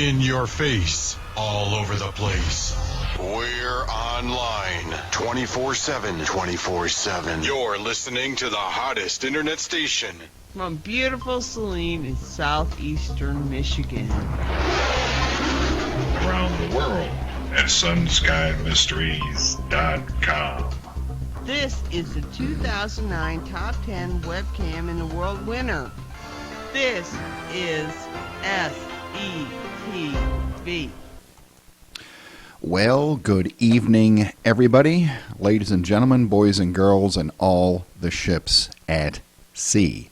In your face, all over the place. We're online 24/7. 24/7. You're listening to the hottest internet station from beautiful Saline in southeastern Michigan. Around the world at sunsky.mysteries.com. This is the 2009 Top 10 Webcam in the World winner. This is SETV. Well, good evening, everybody, ladies and gentlemen, boys and girls, and all the ships at sea.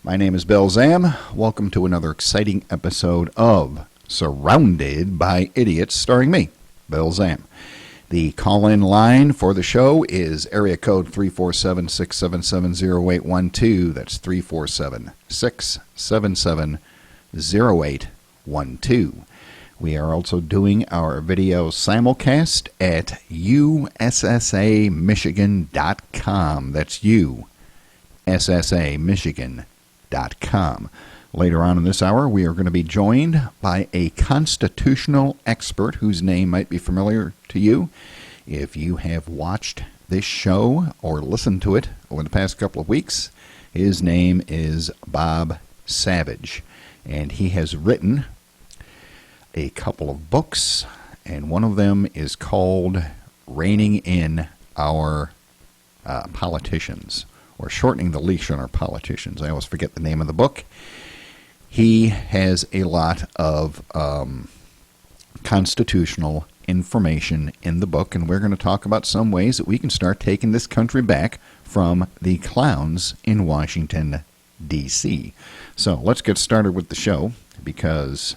My name is Bill Zam. Welcome to another exciting episode of Surrounded by Idiots, starring me, Bill Zam. The call-in line for the show is area code 347-677-0812. That's 347-677-0812. We are also doing our video simulcast at USSAMichigan.com. That's USSAMichigan.com. Later on in this hour, we are going to be joined by a constitutional expert whose name might be familiar to you if you have watched this show or listened to it over the past couple of weeks. His name is Bob Savage, and he has written a couple of books, and one of them is called Reining in Our Politicians, or Shortening the Leash on Our Politicians. I always forget the name of the book. He has a lot of constitutional information in the book, and we're going to talk about some ways that we can start taking this country back from the clowns in Washington, D.C. So let's get started with the show, because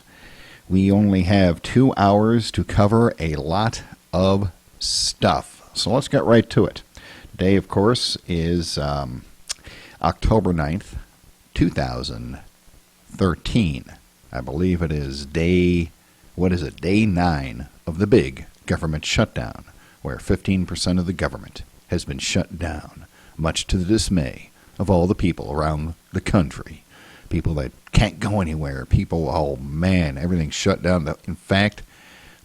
we only have 2 hours to cover a lot of stuff. So let's get right to it. Today, of course, is October 9th, 2013. I believe it is day 9 of the big government shutdown, where 15% of the government has been shut down, much to the dismay of all the people around the country. People that can't go anywhere. People, oh man, everything's shut down. In fact,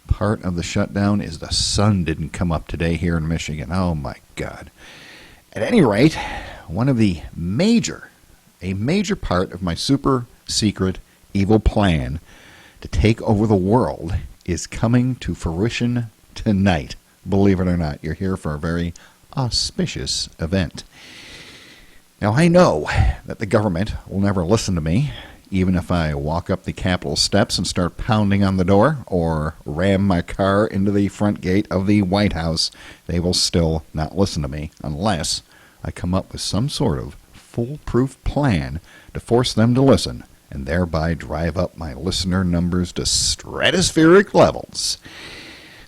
part of the shutdown is the sun didn't come up today here in Michigan. Oh my God. At any rate, a major part of my super secret evil plan to take over the world is coming to fruition tonight. Believe it or not, you're here for a very auspicious event. Now, I know that the government will never listen to me, even if I walk up the Capitol steps and start pounding on the door or ram my car into the front gate of the White House. They will still not listen to me unless I come up with some sort of foolproof plan to force them to listen and thereby drive up my listener numbers to stratospheric levels.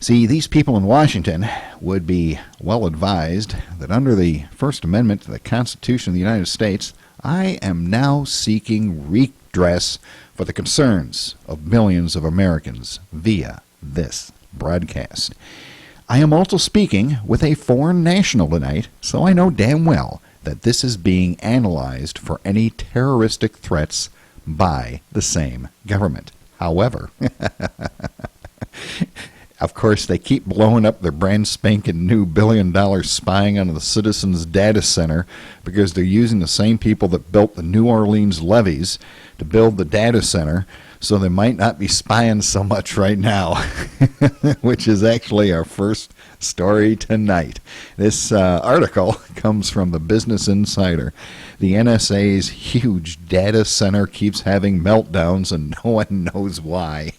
See, these people in Washington would be well advised that under the First Amendment to the Constitution of the United States, I am now seeking redress for the concerns of millions of Americans via this broadcast. I am also speaking with a foreign national tonight, so I know damn well that this is being analyzed for any terroristic threats by the same government. However, of course, they keep blowing up their brand spanking new billion-dollar spying on the Citizens Data Center because they're using the same people that built the New Orleans levees to build the data center, so they might not be spying so much right now, which is actually our first story tonight. This article comes from the Business Insider. The NSA's huge data center keeps having meltdowns, and no one knows why.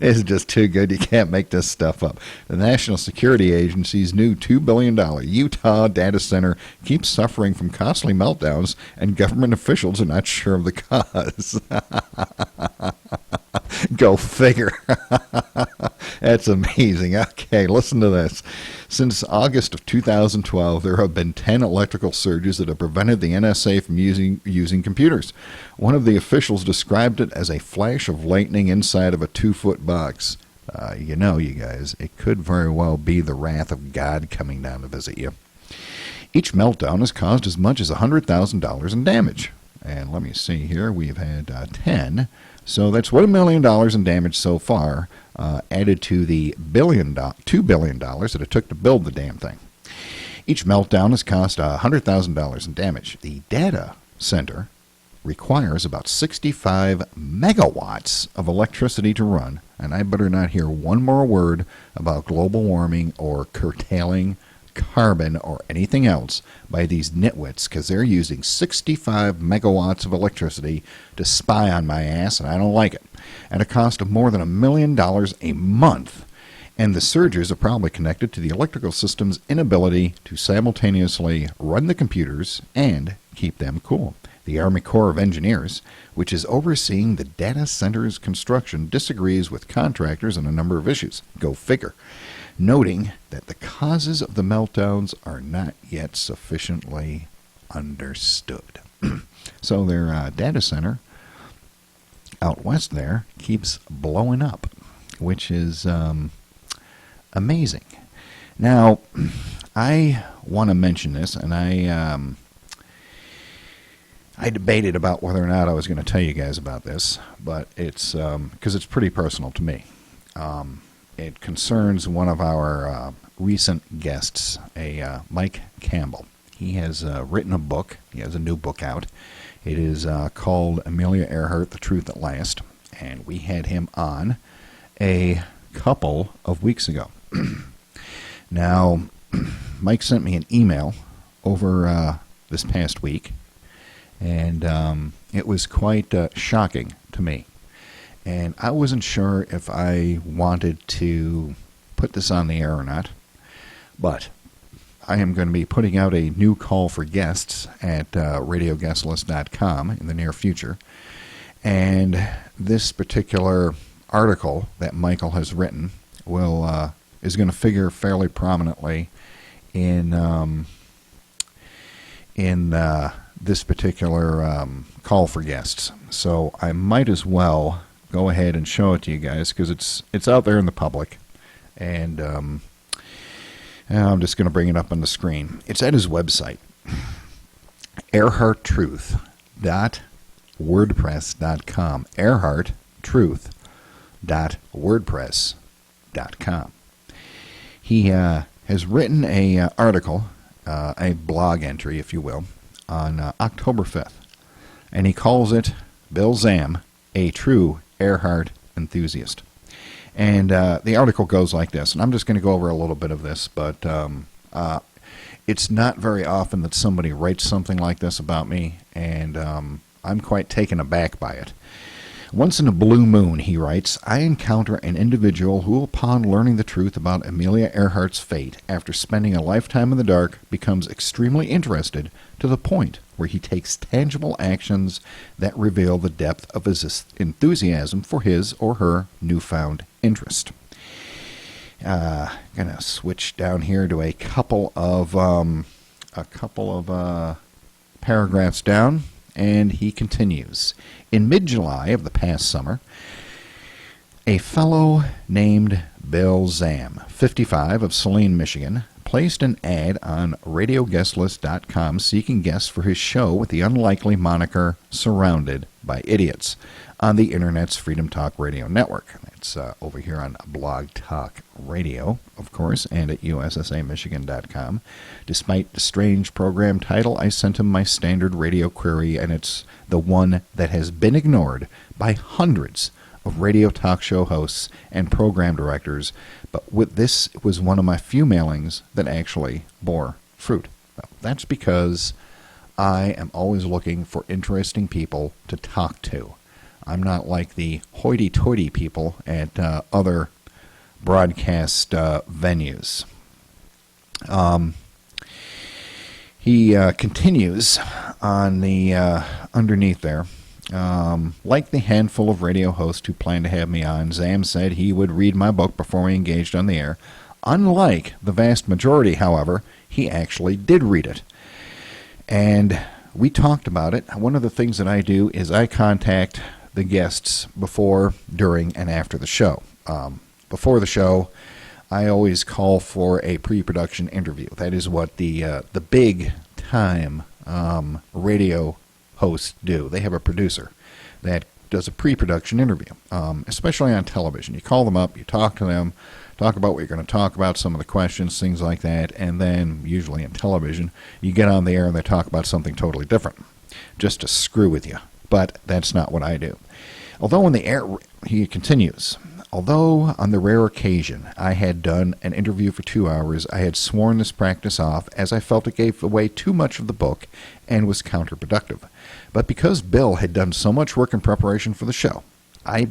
It's just too good. You can't make this stuff up. The National Security Agency's new $2 billion Utah data center keeps suffering from costly meltdowns, and government officials are not sure of the cause. Go figure. That's amazing. Okay, listen to this. Since August of 2012, there have been 10 electrical surges that have prevented the NSA from using computers. One of the officials described it as a flash of lightning inside of a 2-foot box. You guys, it could very well be the wrath of God coming down to visit you. Each meltdown has caused as much as $100,000 in damage. And let me see here. We've had 10 So that's $1 million in damage so far, added to the $2 billion that it took to build the damn thing. Each meltdown has cost $100,000 in damage. The data center requires about 65 megawatts of electricity to run, and I better not hear one more word about global warming or curtailing carbon or anything else by these nitwits, because they're using 65 megawatts of electricity to spy on my ass, and I don't like it. At a cost of more than $1 million a month. And the surges are probably connected to the electrical system's inability to simultaneously run the computers and keep them cool. The Army Corps of Engineers, which is overseeing the data center's construction, disagrees with contractors on a number of issues. Go figure. Noting that the causes of the meltdowns are not yet sufficiently understood. So their data center out west there keeps blowing up, which is amazing. Now, I want to mention this, and I debated about whether or not I was going to tell you guys about this, but it's because it's pretty personal to me. It concerns one of our recent guests, Mike Campbell. He has written a book. He has a new book out. It is called Amelia Earhart, The Truth at Last, and we had him on a couple of weeks ago. Now, Mike sent me an email over this past week, and it was quite shocking to me. And I wasn't sure if I wanted to put this on the air or not, but I am going to be putting out a new call for guests at radioguestlist.com in the near future. And this particular article that Michael has written is going to figure fairly prominently in this particular call for guests. So I might as well go ahead and show it to you guys because it's out there in the public, and I'm just going to bring it up on the screen. It's at his website, earharttruth.wordpress.com. earharttruth.wordpress.com. He has written a article, a blog entry, if you will, on October 5th, and he calls it Bill Zam, a True Earhart Enthusiast. And the article goes like this, and I'm just going to go over a little bit of this, but it's not very often that somebody writes something like this about me, and I'm quite taken aback by it. Once in a blue moon, he writes, I encounter an individual who, upon learning the truth about Amelia Earhart's fate after spending a lifetime in the dark, becomes extremely interested to the point where he takes tangible actions that reveal the depth of his enthusiasm for his or her newfound interest. Gonna switch down here to a couple of paragraphs down, and he continues. In mid-July of the past summer, a fellow named Bill Zam, 55, of Saline, Michigan, placed an ad on radioguestlist.com seeking guests for his show with the unlikely moniker Surrounded by Idiots on the Internet's Freedom Talk Radio Network. It's over here on Blog Talk Radio, of course, and at USSAMichigan.com. Despite the strange program title, I sent him my standard radio query, and it's the one that has been ignored by hundreds of radio talk show hosts and program directors, but this was one of my few mailings that actually bore fruit. Well, that's because I am always looking for interesting people to talk to. I'm not like the hoity-toity people at other broadcast venues. He continues on the underneath there. Like the handful of radio hosts who planned to have me on, Zam said he would read my book before we engaged on the air. Unlike the vast majority, however, he actually did read it. And we talked about it. One of the things that I do is I contact the guests before, during, and after the show. Before the show, I always call for a pre-production interview. That is what the big-time radio hosts do. They have a producer that does a pre-production interview, especially on television. You call them up, you talk to them, talk about what you're going to talk about, some of the questions, things like that, and then usually in television, you get on the air and they talk about something totally different, just to screw with you. But that's not what I do. Although on the air, he continues, although on the rare occasion I had done an interview for 2 hours, I had sworn this practice off as I felt it gave away too much of the book and was counterproductive. But because Bill had done so much work in preparation for the show, I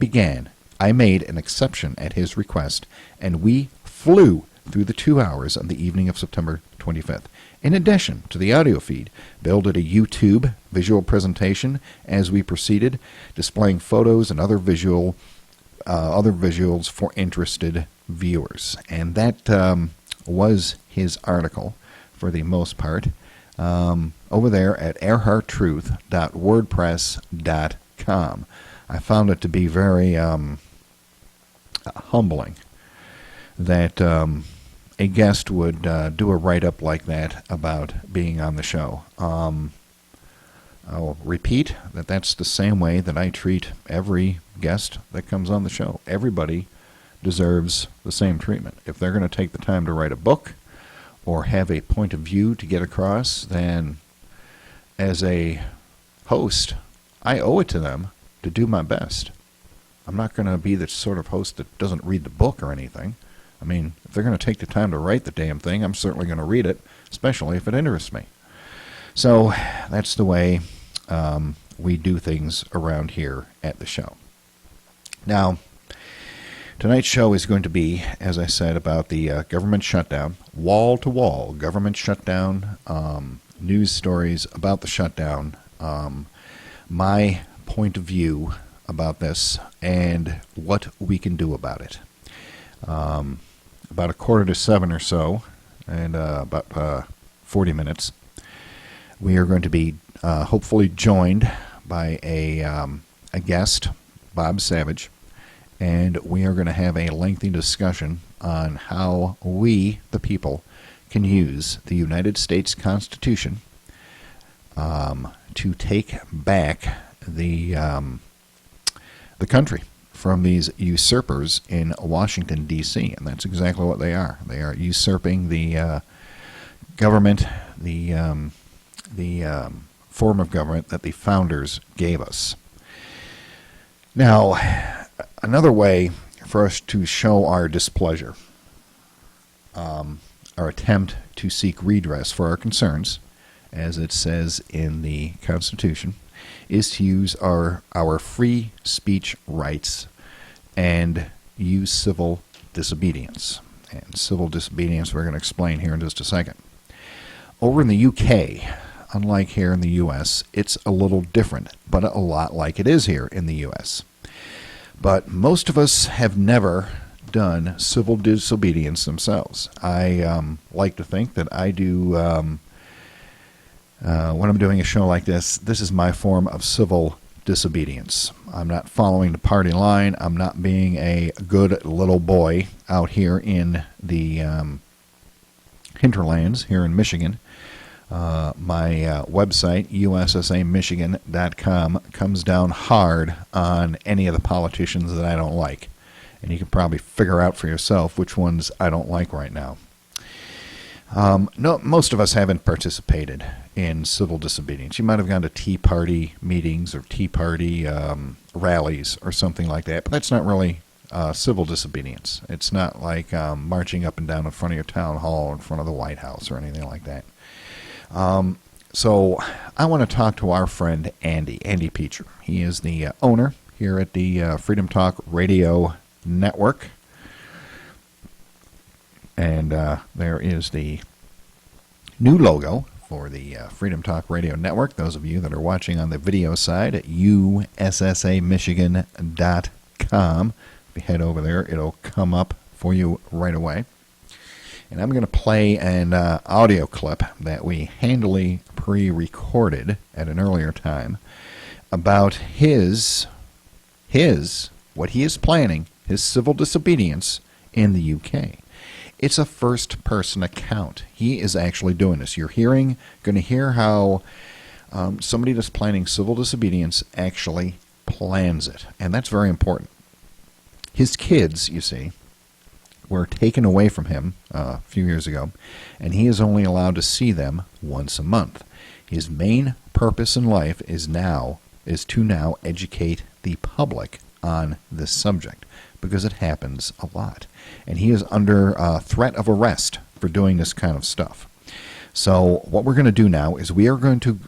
made an exception at his request, and we flew through the 2 hours on the evening of September 25th. In addition to the audio feed, Bill did a YouTube visual presentation as we proceeded, displaying photos and other visuals for interested viewers. And that was his article for the most part over there at earharttruth.wordpress.com. I found it to be very humbling that a guest would do a write-up like that about being on the show. I'll repeat that that's the same way that I treat every guest that comes on the show. Everybody deserves the same treatment. If they're going to take the time to write a book or have a point of view to get across, then as a host, I owe it to them to do my best. I'm not going to be the sort of host that doesn't read the book or anything. I mean, if they're going to take the time to write the damn thing, I'm certainly going to read it, especially if it interests me. So that's the way we do things around here at the show. Now, tonight's show is going to be, as I said, about the government shutdown, wall-to-wall government shutdown, news stories about the shutdown, my point of view about this, and what we can do about it. About 6:45 or so, and about 40 minutes, we are going to be hopefully joined by a guest, Bob Savage, and we are going to have a lengthy discussion on how we, the people, can use the United States Constitution to take back the country from these usurpers in Washington, D.C., and that's exactly what they are. They are usurping the government, the form of government that the founders gave us. Now, another way for us to show our displeasure, our attempt to seek redress for our concerns, as it says in the Constitution, is to use our free speech rights and use civil disobedience. And civil disobedience we're going to explain here in just a second. Over in the UK, unlike here in the U.S., it's a little different, but a lot like it is here in the U.S. But most of us have never done civil disobedience themselves. I like to think that I do, when I'm doing a show like this is my form of civil disobedience. I'm not following the party line. I'm not being a good little boy out here in the hinterlands here in Michigan. My website, ussamichigan.com, comes down hard on any of the politicians that I don't like. And you can probably figure out for yourself which ones I don't like right now. No, most of us haven't participated in civil disobedience. You might have gone to Tea Party meetings or Tea Party rallies or something like that, but that's not really civil disobedience. It's not like marching up and down in front of your town hall or in front of the White House or anything like that. So I want to talk to our friend Andy Peacher. He is the owner here at the Freedom Talk Radio Network. And there is the new logo for the Freedom Talk Radio Network. Those of you that are watching on the video side at ussamichigan.com. If you head over there, it'll come up for you right away. And I'm going to play an audio clip that we handily pre-recorded at an earlier time about what he is planning, his civil disobedience in the UK. It's a first-person account. He is actually doing this. You're going to hear how somebody that's planning civil disobedience actually plans it, and that's very important. His kids, you see, were taken away from him a few years ago, and he is only allowed to see them once a month. His main purpose in life is to now educate the public on this subject, because it happens a lot. And he is under threat of arrest for doing this kind of stuff. So what we're going to do now is we are going to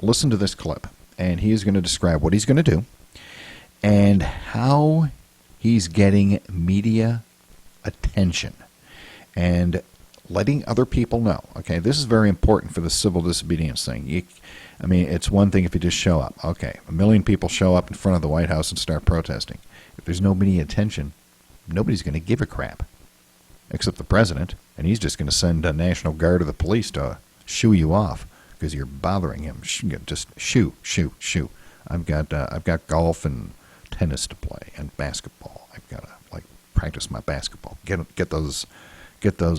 listen to this clip, and he is going to describe what he's going to do and how he's getting media attention and letting other people know. Okay, this is very important for the civil disobedience thing. It's one thing if you just show up. Okay, 1 million people show up in front of the White House and start protesting. If there's no media attention, nobody's going to give a crap, except the president, and he's just going to send a National Guard or the police to shoo you off because you're bothering him. Just shoo. I've got golf and tennis to play and basketball. I've got to practice my basketball. Get those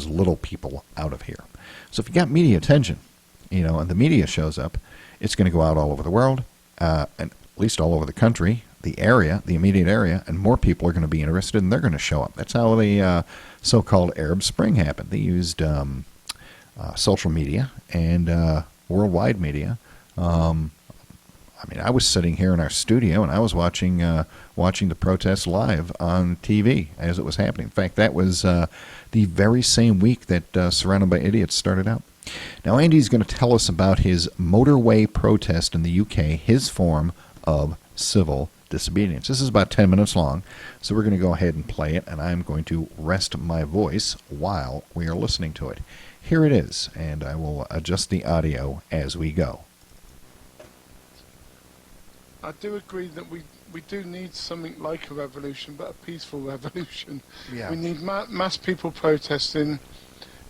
little people out of here. So if you got media attention, and the media shows up, it's going to go out all over the world, and at least all over the country, the immediate area, and more people are going to be interested, and they're going to show up. That's how the so-called Arab Spring happened. They used social media and worldwide media. I was sitting here in our studio, and I was watching the protests live on TV as it was happening. In fact, that was the very same week that Surrounded by Idiots started out. Now, Andy's going to tell us about his motorway protest in the UK, his form of civil disobedience. This is about 10 minutes long, so we're going to go ahead and play it, and I'm going to rest my voice while we are listening to it. Here it is, and I will adjust the audio as we go. I do agree that we do need something like a revolution, but a peaceful revolution. Yeah. We need mass people protesting.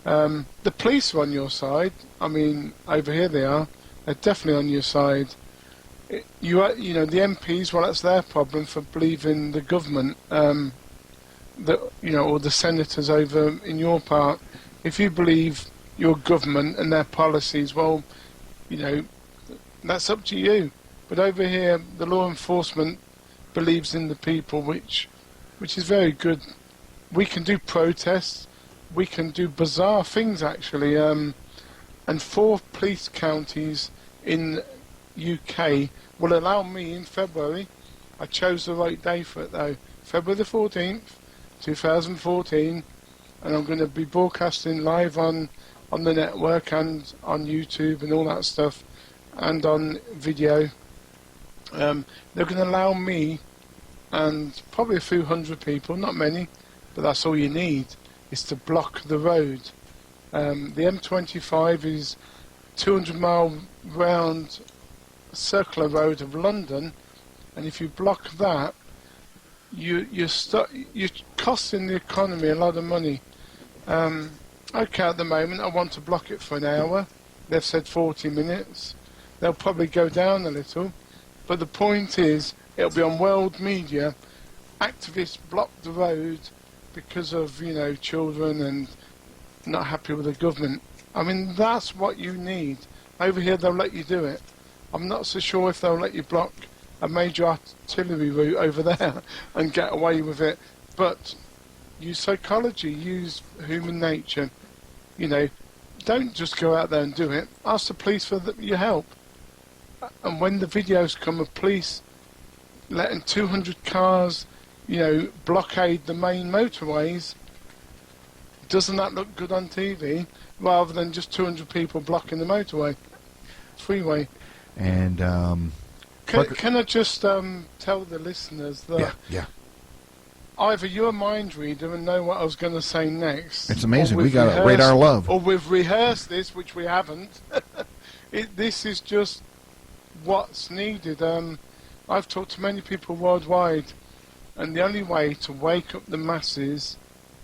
The police are on your side. Over here they are. They're definitely on your side. The MPs, well, that's their problem for believing the government, or the senators over in your part. If you believe your government and their policies, well, that's up to you. But over here, the law enforcement believes in the people, which is very good. We can do protests. We can do bizarre things, actually. And 4 police counties in UK will allow me in February. I chose the right day for it, though. February the 14th, 2014. And I'm going to be broadcasting live on the network and on YouTube and all that stuff, and on video. They're going to allow me and probably a few hundred people, not many, but that's all you need, is to block the road. The M25 is 200-mile round circular road of London, and if you block that, you're costing the economy a lot of money. Okay, at the moment I want to block it for an hour. They've said 40 minutes. They'll probably go down a little. But the point is, it'll be on world media. Activists block the road because of, children and not happy with the government. That's what you need. Over here, they'll let you do it. I'm not so sure if they'll let you block a major artillery route over there and get away with it. But use psychology, use human nature. Don't just go out there and do it. Ask the police for your help. And when the videos come of police letting 200 cars, blockade the main motorways, doesn't that look good on TV? Rather than just 200 people blocking the motorway, freeway. And can I just tell the listeners that either you're a mind reader and know what I was going to say next. It's amazing. We got a radar love. Or we've rehearsed this, which we haven't. This is just what's needed. I've talked to many people worldwide, and the only way to wake up the masses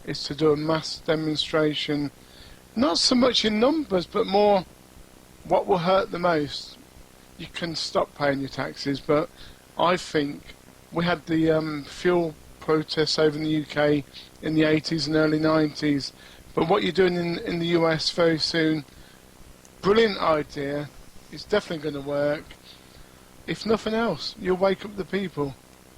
is to do a mass demonstration. Not so much in numbers, but more what will hurt the most. You can stop paying your taxes, but I think we had the fuel protests over in the UK in the 80s and early 90s. But what you're doing in the US very soon, brilliant idea. It's definitely going to work. if nothing else, you'll wake up the people,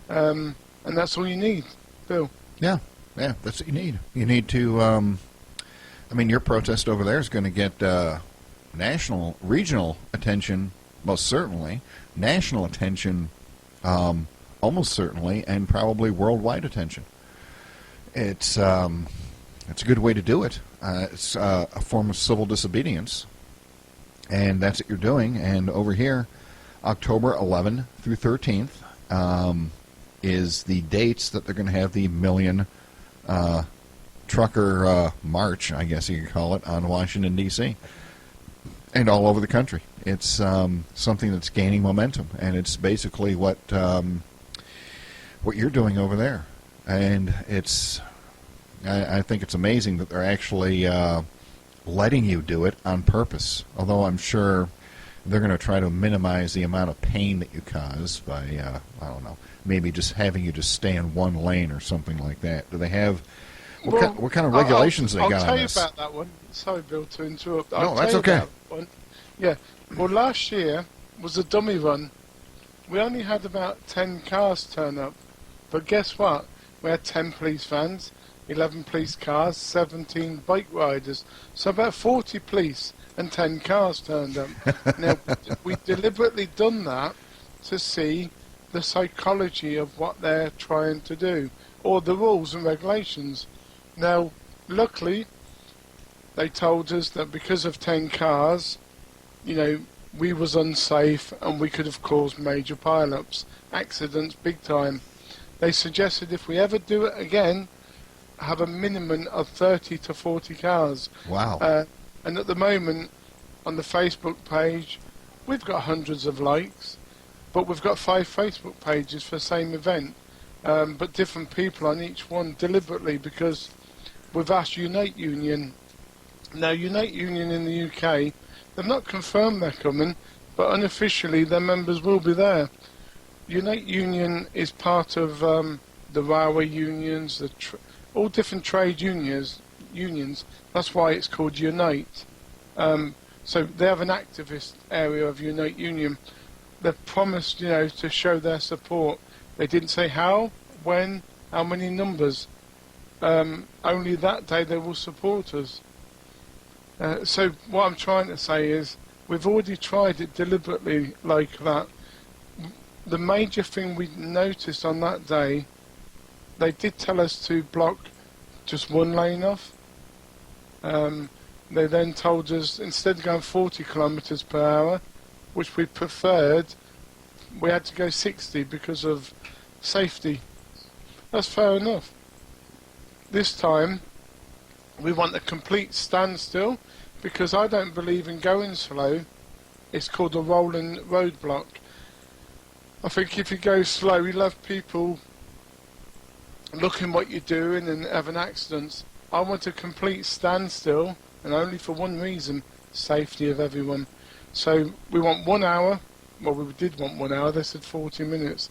and that's all you need, Bill. Yeah, that's what you need. You need to. I mean, your protest over there is going to get national, regional attention, most certainly, national attention, almost certainly, and probably worldwide attention. It's a good way to do it. It's a form of civil disobedience, and that's what you're doing. And over here, October 11 through 13th is the dates that they're going to have the Million Trucker March, I guess you could call it, on Washington, D.C., and all over the country. It's something that's gaining momentum, and it's basically what you're doing over there. And I think it's amazing that they're actually letting you do it on purpose, although I'm sure they're going to try to minimize the amount of pain that you cause by, I don't know, maybe just having you just stay in one lane or something like that. Do they have, what kind of regulations they got on this? I'll tell you about that one. Sorry, Bill, to interrupt. No, that's okay. Yeah, well, last year was a dummy run. We only had about 10 cars turn up, but guess what? We had 10 police vans, 11 police cars, 17 bike riders, so about 40 police and 10 cars turned up. Now, we deliberately done that to see the psychology of what they're trying to do, or the rules and regulations. Now, luckily, they told us that because of 10 cars, you know, we was unsafe and we could have caused major pile-ups, accidents, big time. They suggested if we ever do it again, have a minimum of 30 to 40 cars. Wow. And at the moment, on the Facebook page, we've got hundreds of likes, but we've got 5 Facebook pages for the same event, but different people on each one deliberately, because we've asked Unite Union. Now, Unite Union in the UK, they've not confirmed they're coming, but unofficially their members will be there. Unite Union is part of the railway unions, all different trade unions. That's why it's called Unite. So they have an activist area of Unite Union. They've promised, you know, to show their support. They didn't say how, when, how many numbers. Only that day they will support us. So what I'm trying to say is, we've already tried it deliberately like that. The major thing we noticed on that day, they did tell us to block just one lane off. They then told us, instead of going 40 kilometres per hour, which we preferred, we had to go 60 because of safety. That's fair enough. This time, we want a complete standstill, because I don't believe in going slow. It's called a rolling roadblock. I think if you go slow, you'll have people looking what you're doing and having accidents. I want a complete standstill, and only for one reason: safety of everyone. So we want 1 hour. Well, we did want 1 hour. They said 40 minutes.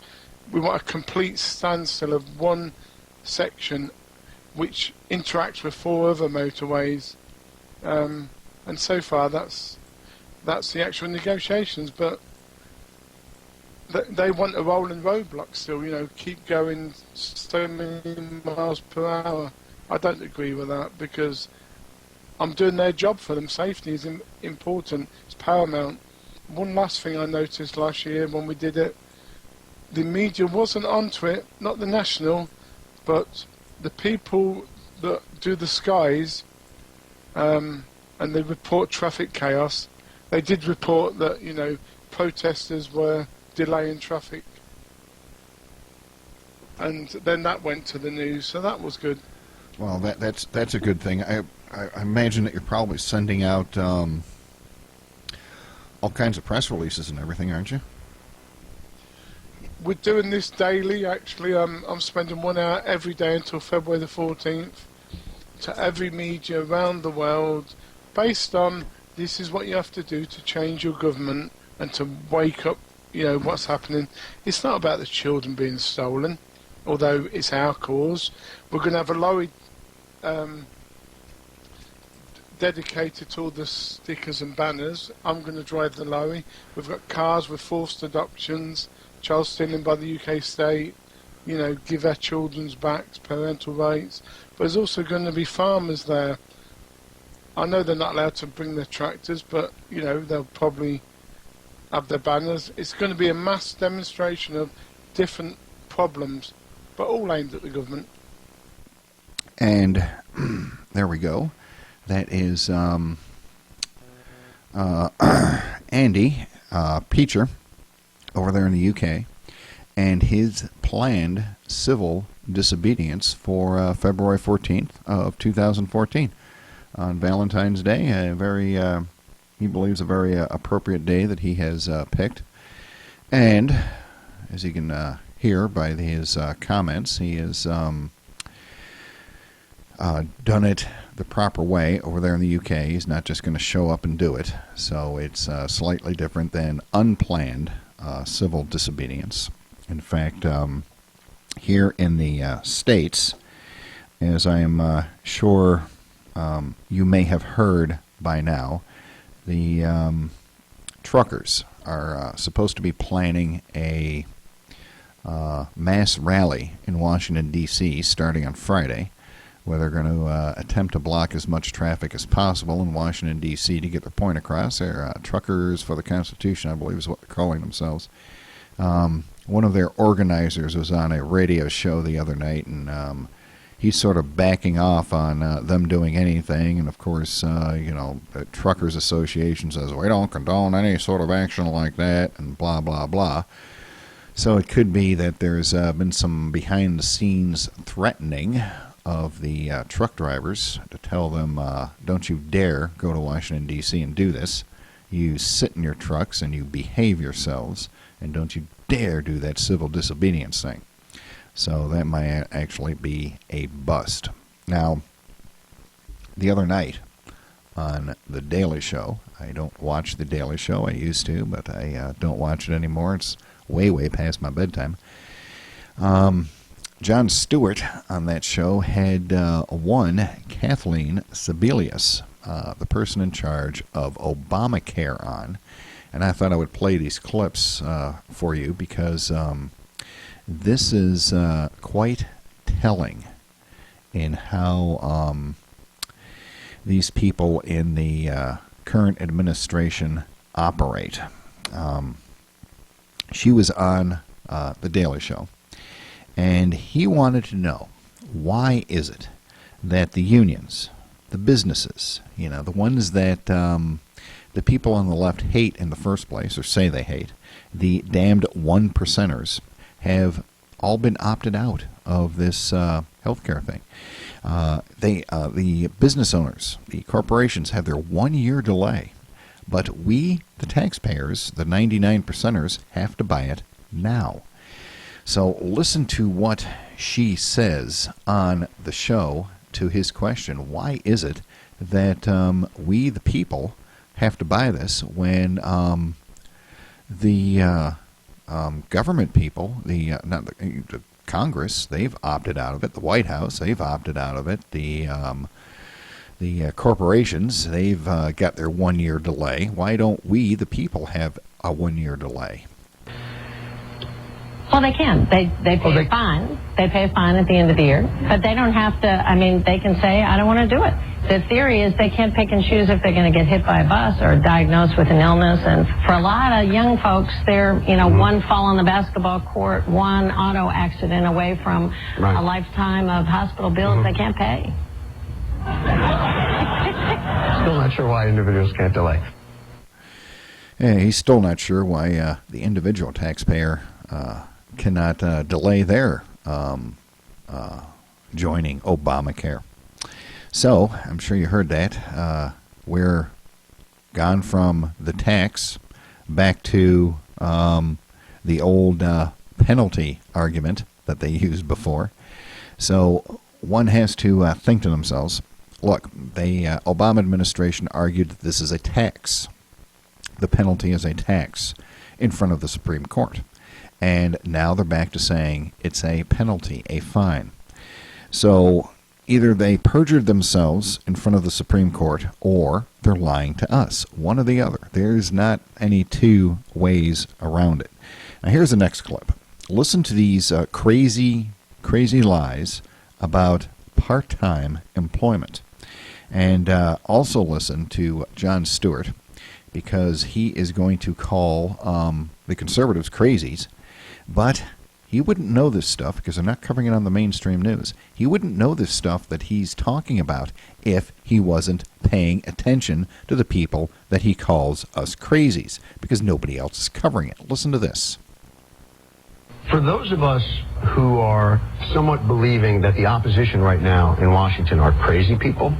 We want a complete standstill of one section, which interacts with 4 other motorways. And so far, that's the actual negotiations. But they want a rolling roadblock still. You know, keep going so many miles per hour. I don't agree with that, because I'm doing their job for them. Safety is important. It's paramount. One last thing I noticed last year when we did it, the media wasn't onto it, not the national, but the people that do the skies, and they report traffic chaos. They did report that, you know, protesters were delaying traffic, and then that went to the news, so that was good. Well, that's a good thing. I imagine that you're probably sending out all kinds of press releases and everything, aren't you? We're doing this daily, actually. I'm spending 1 hour every day until February the 14th to every media around the world, based on this is what you have to do to change your government and to wake up, you know, what's happening. It's not about the children being stolen, although it's our cause. We're going to have a lorry dedicated to all the stickers and banners. I'm going to drive the lorry. We've got cars with forced adoptions, child stealing by the UK state, give our children's backs, parental rights. But there's also going to be farmers there. I know they're not allowed to bring their tractors, but, they'll probably have their banners. It's going to be a mass demonstration of different problems, but all aimed at the government. And there we go. That is Andy Peacher over there in the UK, and his planned civil disobedience for February 14th of 2014 on Valentine's Day. He believes a very appropriate day that he has picked. And as you can hear by his comments, he has done it the proper way over there in the UK. He's not just going to show up and do it. So it's slightly different than unplanned civil disobedience. In fact, here in the States, as I am sure you may have heard by now, the truckers are supposed to be planning a mass rally in Washington, D.C. starting on Friday, where they're going to attempt to block as much traffic as possible in Washington, D.C. to get their point across. They're Truckers for the Constitution, I believe is what they're calling themselves. One of their organizers was on a radio show the other night, and he's sort of backing off on them doing anything. And, of course, the Truckers Association says, we don't condone any sort of action like that, and blah, blah, blah. So it could be that there's been some behind-the-scenes threatening of the truck drivers to tell them, don't you dare go to Washington, D.C. and do this. You sit in your trucks and you behave yourselves, and don't you dare do that civil disobedience thing. So that might actually be a bust. Now, the other night on The Daily Show, I don't watch The Daily Show. I used to, but I don't watch it anymore. It's way, way past my bedtime. Jon Stewart on that show had one Kathleen Sebelius, the person in charge of Obamacare, on. And I thought I would play these clips for you because this is quite telling in how these people in the current administration operate. She was on The Daily Show, and he wanted to know, why is it that the unions, the businesses, the ones that the people on the left hate in the first place, or say they hate, the damned 1%ers, have all been opted out of this healthcare thing. The business owners, the corporations, have their 1-year delay, but we, the taxpayers, the 99%ers, have to buy it now. So listen to what she says on the show to his question, why is it that we, the people, have to buy this when the government people, not the Congress, they've opted out of it. The White House, they've opted out of it. The corporations, they've got their 1-year delay. Why don't we, the people, have a 1-year delay? Well, they can. They pay a fine. They pay a fine at the end of the year. But they don't have to, they can say, I don't want to do it. The theory is they can't pick and choose if they're going to get hit by a bus or diagnosed with an illness. And for a lot of young folks, they're, one fall on the basketball court, one auto accident away from a lifetime of hospital bills they can't pay. Still not sure why individuals can't delay. Yeah, he's still not sure why the individual taxpayer cannot delay their joining Obamacare. So, I'm sure you heard that. We're gone from the tax back to the old penalty argument that they used before. So, one has to think to themselves, look, the Obama administration argued that this is a tax. The penalty is a tax in front of the Supreme Court. And now they're back to saying it's a penalty, a fine. So, Either they perjured themselves in front of the Supreme Court or they're lying to us. One or the other. There's not any two ways around it. Now here's the next clip. Listen to these crazy lies about part-time employment. And also listen to Jon Stewart, because he is going to call the conservatives crazies, but he wouldn't know this stuff because they're not covering it on the mainstream news. He wouldn't know this stuff that he's talking about if he wasn't paying attention to the people that he calls us crazies, because nobody else is covering it. Listen to this. For those of us who are somewhat believing that the opposition right now in Washington are crazy people,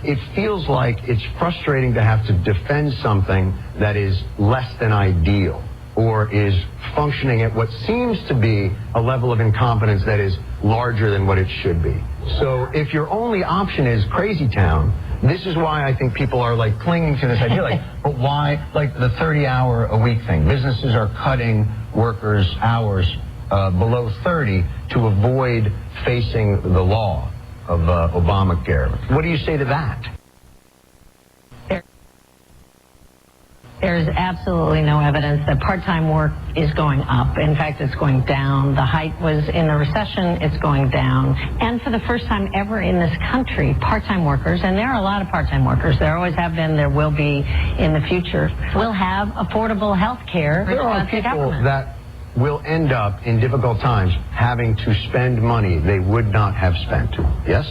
it feels like it's frustrating to have to defend something that is less than ideal or is functioning at what seems to be a level of incompetence that is larger than what it should be. So if your only option is crazy town, this is why I think people are like clinging to this idea, but why, like the 30-hour-a-week thing? Businesses are cutting workers' hours below 30 to avoid facing the law of Obamacare. What do you say to that? There's absolutely no evidence that part-time work is going up. In fact, it's going down. The height was in the recession. It's going down. And for the first time ever in this country, part-time workers, and there are a lot of part-time workers, there always have been, there will be in the future, will have affordable health care. There are people that will end up in difficult times having to spend money they would not have spent, yes,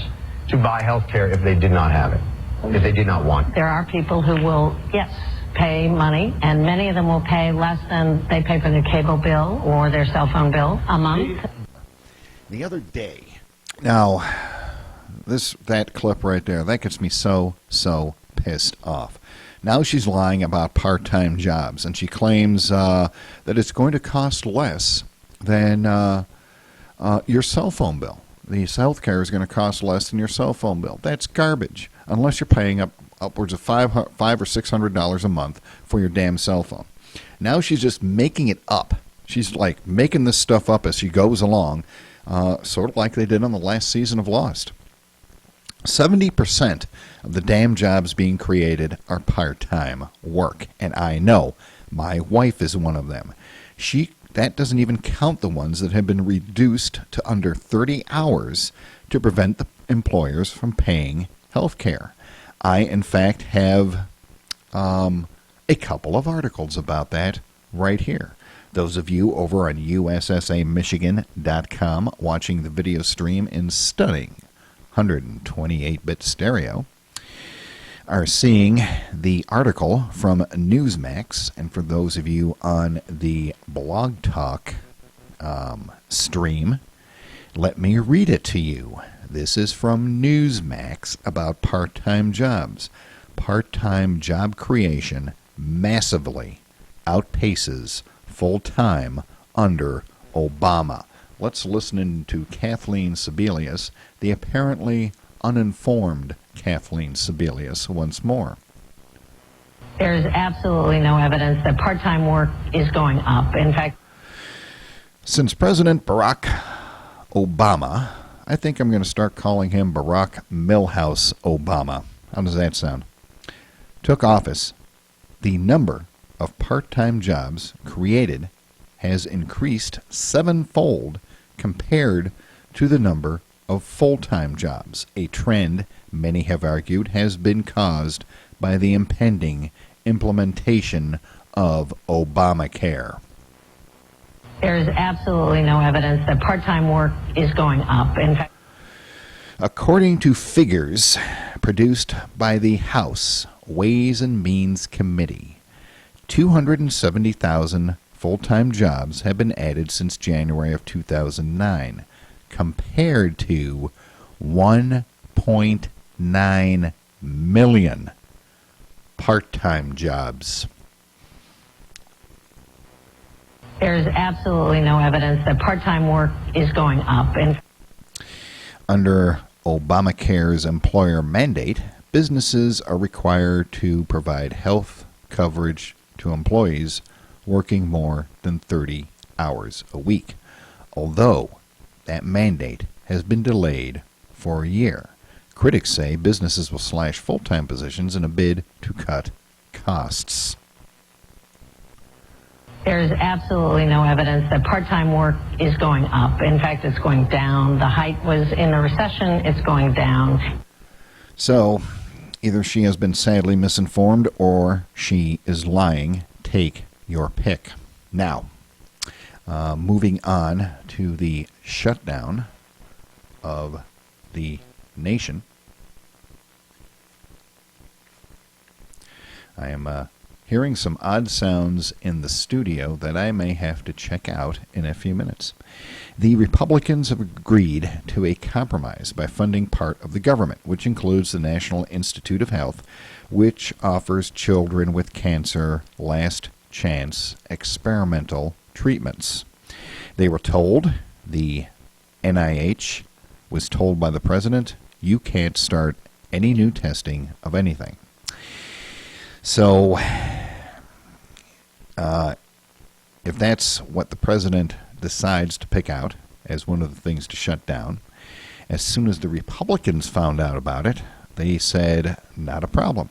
to buy health care if they did not have it, if they did not want it. There are people who will, yes, pay money, and many of them will pay less than they pay for their cable bill or their cell phone bill a month. The other day. Now, that clip right there, that gets me so pissed off. Now she's lying about part-time jobs, and she claims that it's going to cost less than your cell phone bill. The health care is going to cost less than your cell phone bill. That's garbage, unless you're paying upwards of $500 or $600 a month for your damn cell phone. Now she's just making it up. She's like making this stuff up as she goes along, sort of like they did on the last season of Lost. 70% of the damn jobs being created are part-time work, and I know my wife is one of them. That doesn't even count the ones that have been reduced to under 30 hours to prevent the employers from paying health care. I, in fact, have a couple of articles about that right here. Those of you over on USSAMichigan.com watching the video stream in stunning 128-bit stereo are seeing the article from Newsmax. And for those of you on the Blog Talk stream, let me read it to you. This is from Newsmax about part-time jobs. Part-time job creation massively outpaces full-time under Obama. Let's listen to Kathleen Sebelius, the apparently uninformed Kathleen Sebelius, once more. There's absolutely no evidence that part-time work is going up. In fact, since President Barack Obama, I think I'm going to start calling him Barack Milhouse Obama. How does that sound? Took office, the number of part-time jobs created has increased sevenfold compared to the number of full-time jobs, a trend many have argued has been caused by the impending implementation of Obamacare. There's absolutely no evidence that part-time work is going up. In fact, according to figures produced by the House Ways and Means Committee, 270,000 full-time jobs have been added since January of 2009, compared to 1.9 million part-time jobs. There's absolutely no evidence that part-time work is going up. Under Obamacare's employer mandate, businesses are required to provide health coverage to employees working more than 30 hours a week, although that mandate has been delayed for a year. Critics say businesses will slash full-time positions in a bid to cut costs. There's absolutely no evidence that part-time work is going up. In fact, it's going down. The height was in a recession. It's going down. So, either she has been sadly misinformed or she is lying. Take your pick. Now, moving on to the shutdown of the nation. I am hearing some odd sounds in the studio that I may have to check out in a few minutes. The Republicans have agreed to a compromise by funding part of the government, which includes the National Institute of Health, which offers children with cancer last chance experimental treatments. They were told, the NIH was told by the president, you can't start any new testing of anything. So, if that's what the president decides to pick out as one of the things to shut down, as soon as the Republicans found out about it, they said, not a problem.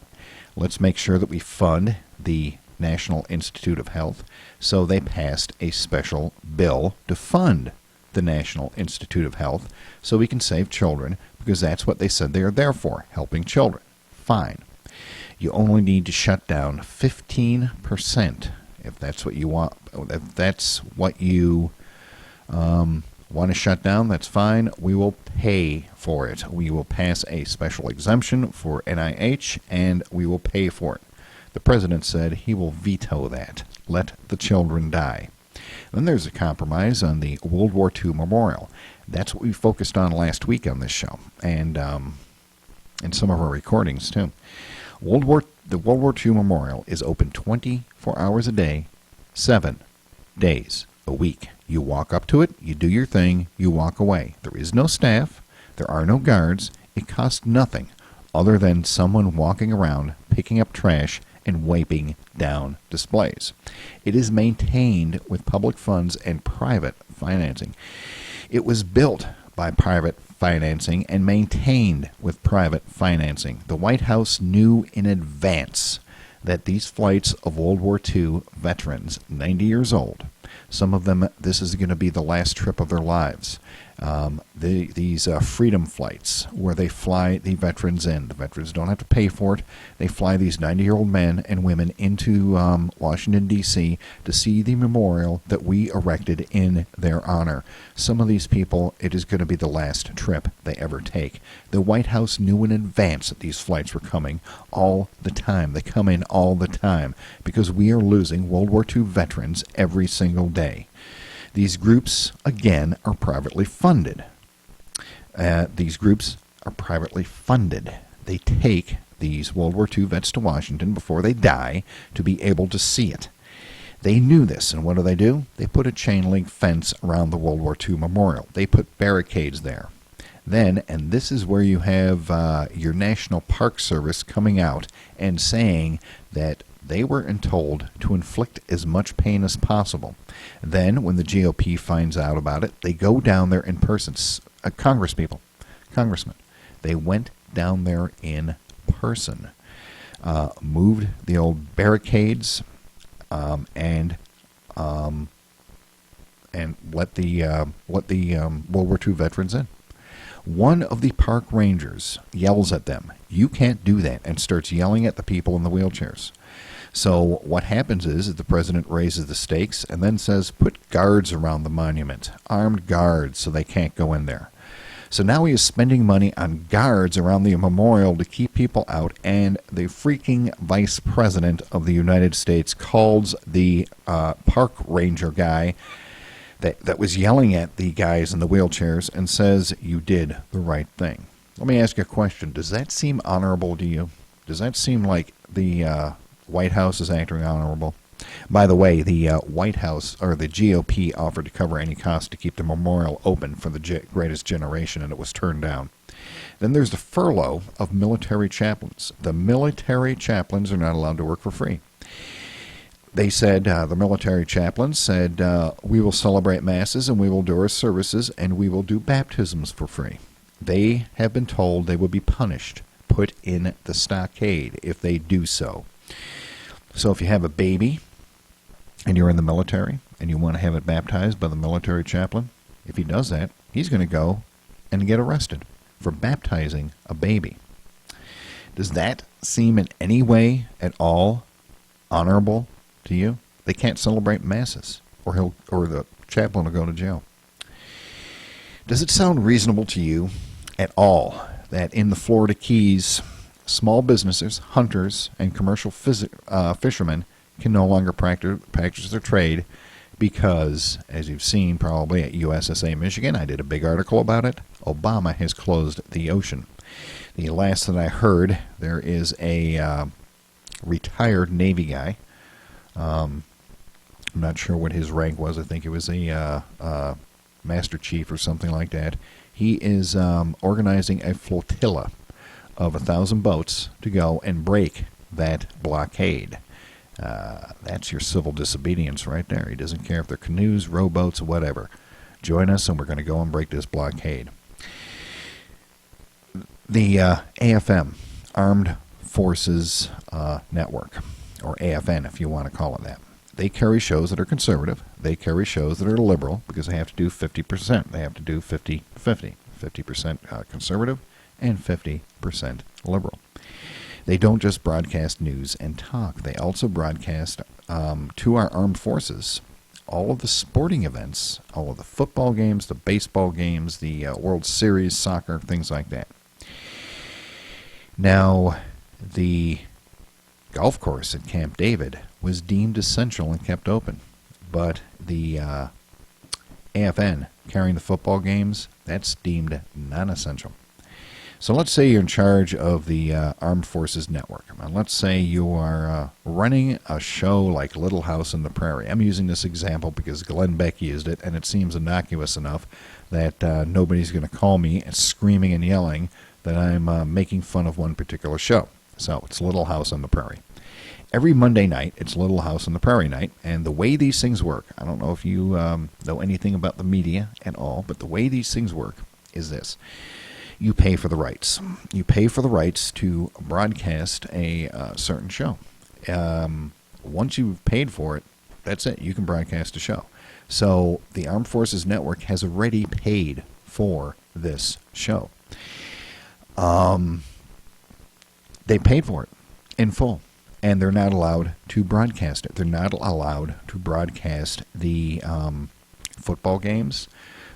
Let's make sure that we fund the National Institute of Health. So they passed a special bill to fund the National Institute of Health so we can save children, because that's what they said they are there for, helping children. Fine. You only need to shut down 15%. If that's what you want, if that's what you want to shut down, that's fine. We will pay for it. We will pass a special exemption for NIH, and we will pay for it. The president said he will veto that. Let the children die. Then there's a compromise on the World War II memorial. That's what we focused on last week on this show, and in some of our recordings too. The World War II memorial is open 24 hours a day, 7 days a week. You walk up to it, you do your thing, you walk away. There is no staff, there are no guards. It costs nothing other than someone walking around, picking up trash, and wiping down displays. It is maintained with public funds and private financing. It was built by private financing and maintained with private financing. The White House knew in advance that these flights of World War II veterans, 90 years old, some of them, this is going to be the last trip of their lives. These freedom flights where they fly the veterans in. The veterans don't have to pay for it. They fly these 90-year-old men and women into Washington, D.C. to see the memorial that we erected in their honor. Some of these people, it is going to be the last trip they ever take. The White House knew in advance that these flights were coming all the time. They come in all the time because we are losing World War II veterans every single day. These groups, again, are privately funded. These groups are privately funded. They take these World War II vets to Washington before they die to be able to see it. They knew this, and what do? They put a chain-link fence around the World War II memorial. They put barricades there. Then, and this is where you have your National Park Service coming out and saying that they were told to inflict as much pain as possible. Then, when the GOP finds out about it, they go down there in person. Congressmen, they went down there in person, moved the old barricades, and let the World War II veterans in. One of the park rangers yells at them, "You can't do that," and starts yelling at the people in the wheelchairs. So what happens is that the president raises the stakes and then says, put guards around the monument, armed guards, so they can't go in there. So now he is spending money on guards around the memorial to keep people out, and the freaking vice president of the United States calls the park ranger guy that was yelling at the guys in the wheelchairs and says, you did the right thing. Let me ask you a question. Does that seem honorable to you? Does that seem like the White House is acting honorable? By the way, the White House, or the GOP, offered to cover any cost to keep the memorial open for the greatest generation, and it was turned down. Then there's the furlough of military chaplains. The military chaplains are not allowed to work for free. They said, the military chaplains said, we will celebrate masses and we will do our services and we will do baptisms for free. They have been told they will be punished, put in the stockade if they do so. So if you have a baby and you're in the military and you want to have it baptized by the military chaplain, if he does that, he's going to go and get arrested for baptizing a baby. Does that seem in any way at all honorable to you? They can't celebrate masses, or the chaplain will go to jail. Does it sound reasonable to you at all that in the Florida Keys, small businesses, hunters, and commercial fishermen can no longer practice their trade because, as you've seen probably at USSA Michigan, I did a big article about it, Obama has closed the ocean. The last that I heard, there is a retired Navy guy. I'm not sure what his rank was. I think it was a Master Chief or something like that. He is organizing a flotilla of 1,000 boats to go and break that blockade. That's your civil disobedience right there. He doesn't care if they're canoes, rowboats, whatever. Join us and we're going to go and break this blockade. The AFM, Armed Forces Network, or AFN if you want to call it that. They carry shows that are conservative. They carry shows that are liberal because they have to do 50%. They have to do 50-50. 50% conservative and 50% liberal. They don't just broadcast news and talk. They also broadcast to our armed forces all of the sporting events, all of the football games, the baseball games, the World Series, soccer, things like that. Now, the golf course at Camp David was deemed essential and kept open. But the AFN carrying the football games, that's deemed non-essential. So let's say you're in charge of the Armed Forces Network. And let's say you are running a show like Little House on the Prairie. I'm using this example because Glenn Beck used it, and it seems innocuous enough that nobody's going to call me and screaming and yelling that I'm making fun of one particular show. So it's Little House on the Prairie. Every Monday night, it's Little House on the Prairie night, and the way these things work, I don't know if you know anything about the media at all, but the way these things work is this. You pay for the rights. You pay for the rights to broadcast a certain show. Once you've paid for it, that's it. You can broadcast a show. So the Armed Forces Network has already paid for this show. They paid for it in full, and they're not allowed to broadcast it. They're not allowed to broadcast the football games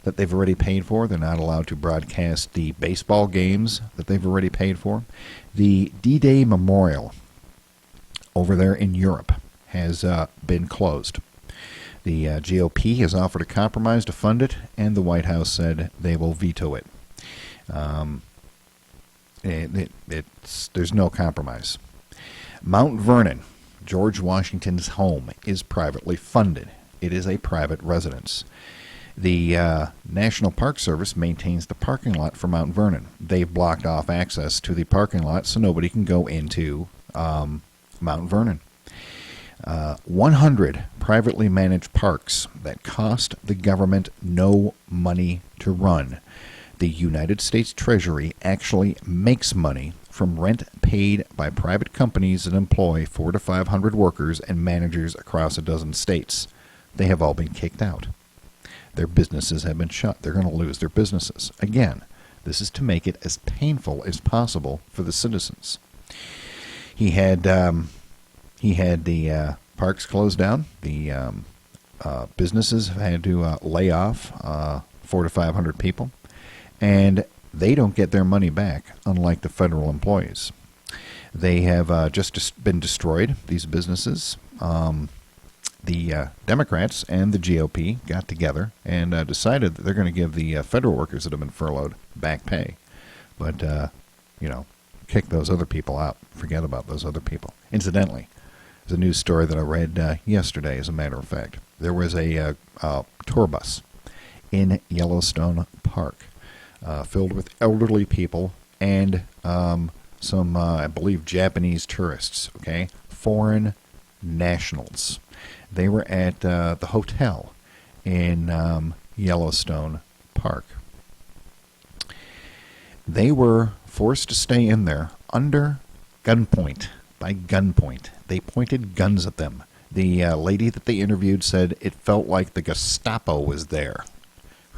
that they've already paid for. They're not allowed to broadcast the baseball games that they've already paid for. The D-Day Memorial over there in Europe has been closed. The GOP has offered a compromise to fund it, and the White House said they will veto it. There's no compromise. Mount Vernon, George Washington's home, is privately funded. It is a private residence. The National Park Service maintains the parking lot for Mount Vernon. They've blocked off access to the parking lot so nobody can go into Mount Vernon. 100 privately managed parks that cost the government no money to run. The United States Treasury actually makes money from rent paid by private companies that employ 400 to 500 workers and managers across a dozen states. They have all been kicked out. Their businesses have been shut. They're going to lose their businesses. Again, this is to make it as painful as possible for the citizens. He had the parks closed down. The businesses had to lay off 400 to 500 people, and they don't get their money back, unlike the federal employees. They have just been destroyed, these businesses. The Democrats and the GOP got together and decided that they're going to give the federal workers that have been furloughed back pay. But, kick those other people out. Forget about those other people. Incidentally, there's a news story that I read yesterday, as a matter of fact. There was a tour bus in Yellowstone Park filled with elderly people and some, I believe, Japanese tourists, okay? Foreign nationals. They were at the hotel in Yellowstone Park. They were forced to stay in there under gunpoint. By gunpoint. They pointed guns at them. The lady that they interviewed said it felt like the Gestapo was there.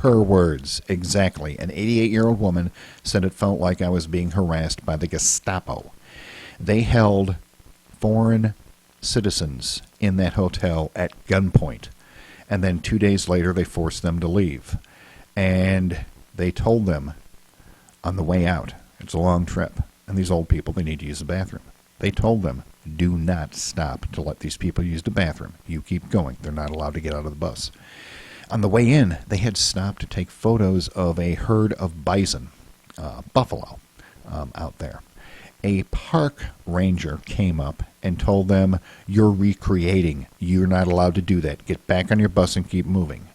Her words, exactly. An 88-year-old woman said it felt like I was being harassed by the Gestapo. They held foreign citizens in that hotel at gunpoint. And then 2 days later, they forced them to leave. And they told them on the way out, it's a long trip, and these old people, they need to use the bathroom. They told them, do not stop to let these people use the bathroom. You keep going. They're not allowed to get out of the bus. On the way in, they had stopped to take photos of a herd of bison, buffalo, out there. A park ranger came up and told them, you're recreating. You're not allowed to do that. Get back on your bus and keep moving.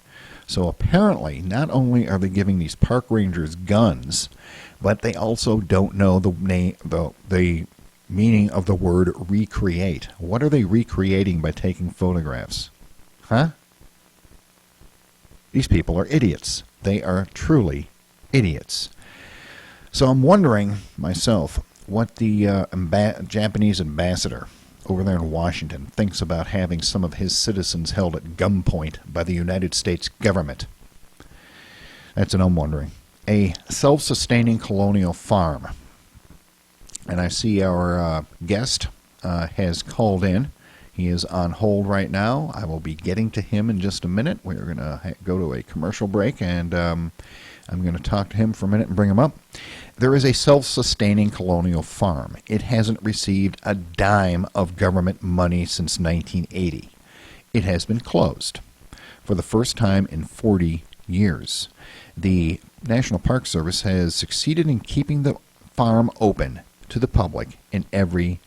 So apparently, not only are they giving these park rangers guns, but they also don't know the meaning of the word recreate. What are they recreating by taking photographs? Huh? These people are idiots. They are truly idiots. So I'm wondering, myself, what the Japanese ambassador over there in Washington thinks about having some of his citizens held at gunpoint by the United States government. That's what I'm wondering. A self-sustaining colonial farm. And I see our guest has called in. He is on hold right now. I will be getting to him in just a minute. We're going to go to a commercial break, and I'm going to talk to him for a minute and bring him up. There is a self-sustaining colonial farm. It hasn't received a dime of government money since 1980. It has been closed for the first time in 40 years. The National Park Service has succeeded in keeping the farm open to the public in every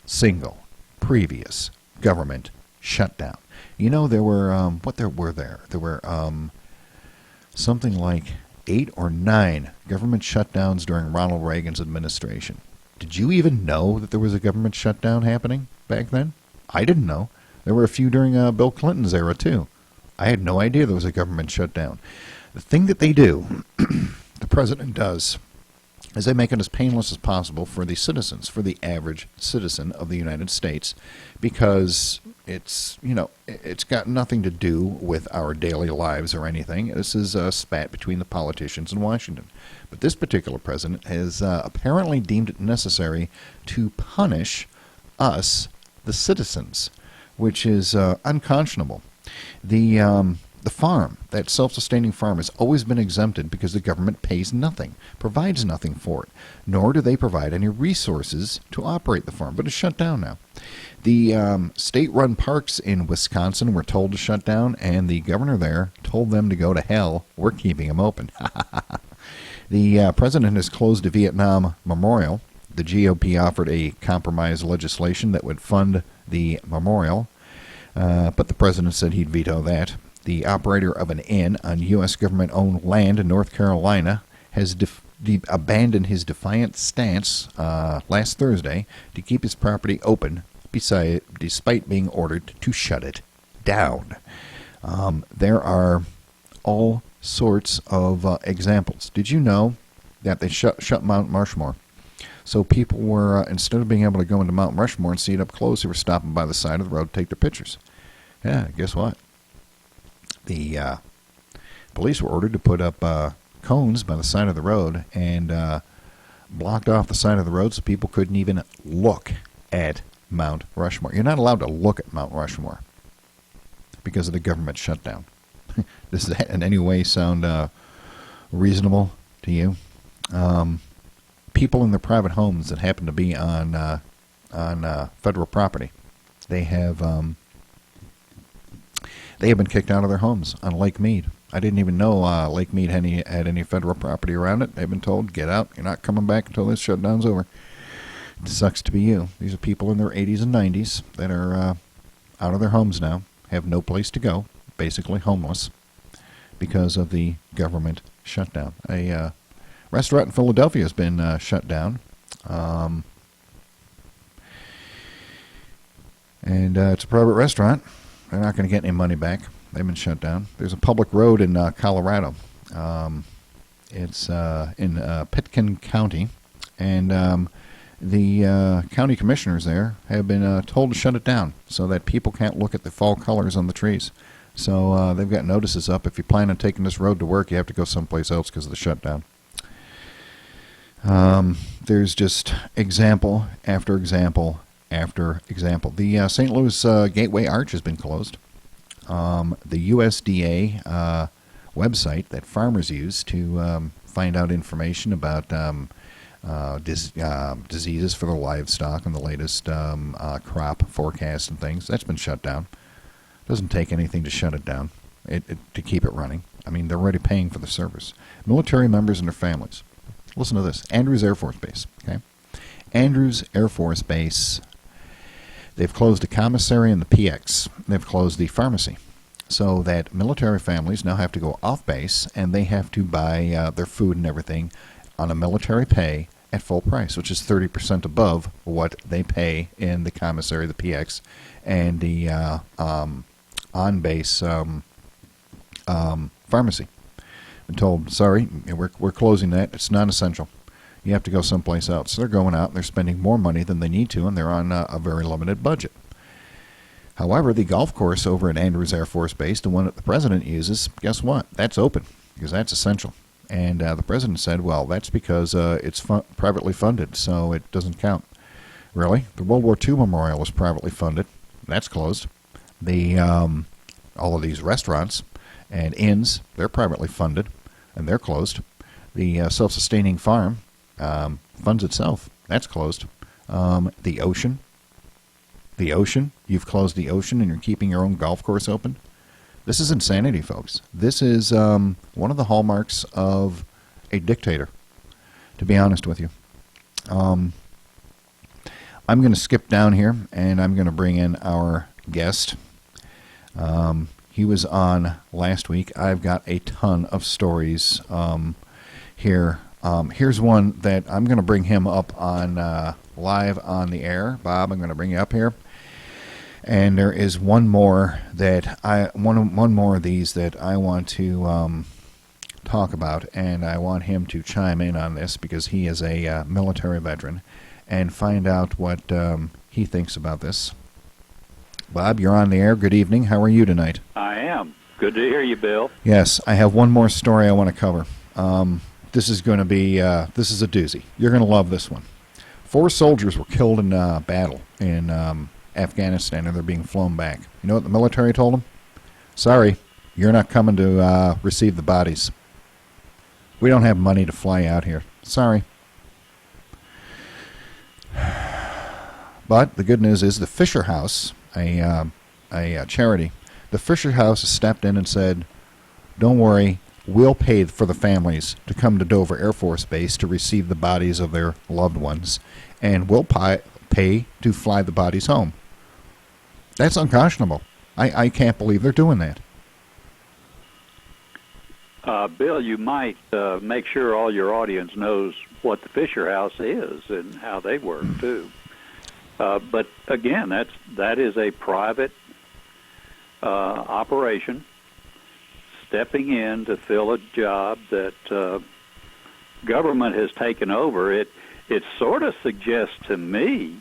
single previous government shutdown. You know, there were, There were something like 8 or 9 government shutdowns during Ronald Reagan's administration. Did you even know that there was a government shutdown happening back then? I didn't know. There were a few during Bill Clinton's era, too. I had no idea there was a government shutdown. The thing that they do, the president does, is they make it as painless as possible for the citizens, for the average citizen of the United States, because it's got nothing to do with our daily lives or anything. This is a spat between the politicians in Washington. But this particular president has apparently deemed it necessary to punish us, the citizens, which is unconscionable. The farm, that self-sustaining farm, has always been exempted because the government pays nothing, provides nothing for it, nor do they provide any resources to operate the farm. But it's shut down now. The state-run parks in Wisconsin were told to shut down, and the governor there told them to go to hell. We're keeping them open. The president has closed a Vietnam memorial. The GOP offered a compromise legislation that would fund the memorial, but the president said he'd veto that. The operator of an inn on U.S. government-owned land in North Carolina has abandoned his defiant stance last Thursday to keep his property open despite being ordered to shut it down. There are all sorts of examples. Did you know that they shut Mount Rushmore? So people were, instead of being able to go into Mount Rushmore and see it up close, they were stopping by the side of the road to take their pictures. Yeah, guess what? The police were ordered to put up cones by the side of the road and blocked off the side of the road so people couldn't even look at Mount Rushmore. You're not allowed to look at Mount Rushmore because of the government shutdown. Does that in any way sound reasonable to you? People in their private homes that happen to be on federal property, they have been kicked out of their homes on Lake Mead. I didn't even know Lake Mead had any federal property around it. They've been told, get out. You're not coming back until this shutdown's over. It sucks to be you. These are people in their 80s and 90s that are out of their homes now, have no place to go, basically homeless, because of the government shutdown. A restaurant in Philadelphia has been shut down. And it's a private restaurant. They're not going to get any money back. They've been shut down. There's a public road in Colorado. It's in Pitkin County, and the county commissioners there have been told to shut it down so that people can't look at the fall colors on the trees. So they've got notices up. If you plan on taking this road to work, you have to go someplace else because of the shutdown. There's just example after example after example. The St. Louis Gateway Arch has been closed. The USDA website that farmers use to find out information about diseases for the livestock and the latest crop forecast and things, that's been shut down. Doesn't take anything to shut it down, to keep it running. I mean, they're already paying for the service. Military members and their families. Listen to this. Andrews Air Force Base. Okay, Andrews Air Force Base. They've closed the commissary and the PX. They've closed the pharmacy, so that military families now have to go off base and they have to buy their food and everything on a military pay at full price, which is 30% above what they pay in the commissary, the PX, and the on-base pharmacy. Been told, sorry, we're closing that. It's non-essential. You have to go someplace else. So they're going out and they're spending more money than they need to, and they're on a very limited budget. However, the golf course over at Andrews Air Force Base, the one that the president uses, guess what? That's open because that's essential. And the president said, well, that's because it's privately funded, so it doesn't count. Really? The World War II Memorial is privately funded. That's closed. The all of these restaurants and inns, they're privately funded, and they're closed. The self-sustaining farm funds itself. That's closed. The ocean, you've closed the ocean and you're keeping your own golf course open. This is insanity, folks. This is one of the hallmarks of a dictator, to be honest with you. I'm going to skip down here, and I'm going to bring in our guest. He was on last week. I've got a ton of stories here. Here's one that I'm going to bring him up on live on the air. Bob, I'm going to bring you up here. And there is one more that one more of these that I want to talk about, and I want him to chime in on this because he is a military veteran, and find out what he thinks about this. Bob, you're on the air. Good evening. How are you tonight? I am. Good to hear you, Bill. Yes, I have one more story I want to cover. This is going to be this is a doozy. You're going to love this one. 4 soldiers were killed in battle in Afghanistan, and they're being flown back. You know what the military told them? Sorry, you're not coming to receive the bodies. We don't have money to fly out here. Sorry. But the good news is the Fisher House, a charity, the Fisher House has stepped in and said, don't worry, we'll pay for the families to come to Dover Air Force Base to receive the bodies of their loved ones, and we'll pay to fly the bodies home. That's unconscionable. I can't believe they're doing that. Bill, you might make sure all your audience knows what the Fisher House is and how they work, too. But, again, that is a private operation stepping in to fill a job that government has taken over. It sort of suggests to me